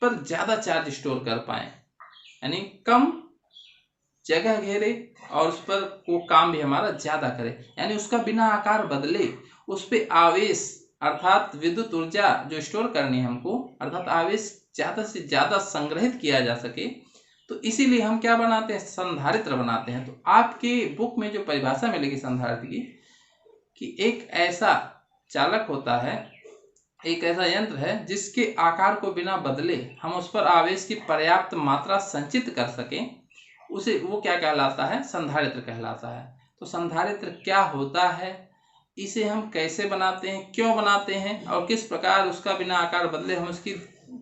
पर ज्यादा चार्ज स्टोर कर पाए, यानी कम जगह घेरे और उस पर वो काम भी हमारा ज्यादा करे, यानी उसका बिना आकार बदले उस पे आवेश अर्थात विद्युत ऊर्जा जो स्टोर करनी है हमको, अर्थात आवेश ज्यादा से ज्यादा संग्रहित किया जा सके। तो इसीलिए हम क्या बनाते हैं, संधारित्र बनाते हैं। तो आपके बुक में जो परिभाषा मिलेगी संधारित्र की, कि एक ऐसा चालक होता है, एक ऐसा यंत्र है जिसके आकार को बिना बदले हम उस पर आवेश की पर्याप्त मात्रा संचित कर सकें, उसे वो क्या कहलाता है, संधारित्र कहलाता है। तो संधारित्र क्या होता है, इसे हम कैसे बनाते हैं, क्यों बनाते हैं, और किस प्रकार उसका बिना आकार बदले हम उसकी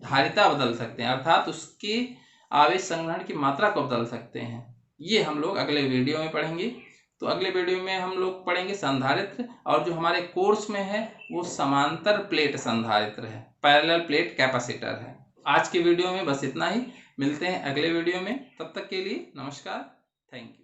धारिता बदल सकते हैं, अर्थात उसकी आवेश संग्रहण की मात्रा को बदल सकते हैं, ये हम लोग अगले वीडियो में पढ़ेंगे। तो अगले वीडियो में हम लोग पढ़ेंगे संधारित्र, और जो हमारे कोर्स में है वो समांतर प्लेट संधारित्र है, पैरेलल प्लेट कैपेसिटर है। आज के वीडियो में बस इतना ही, मिलते हैं अगले वीडियो में, तब तक के लिए नमस्कार, थैंक यू।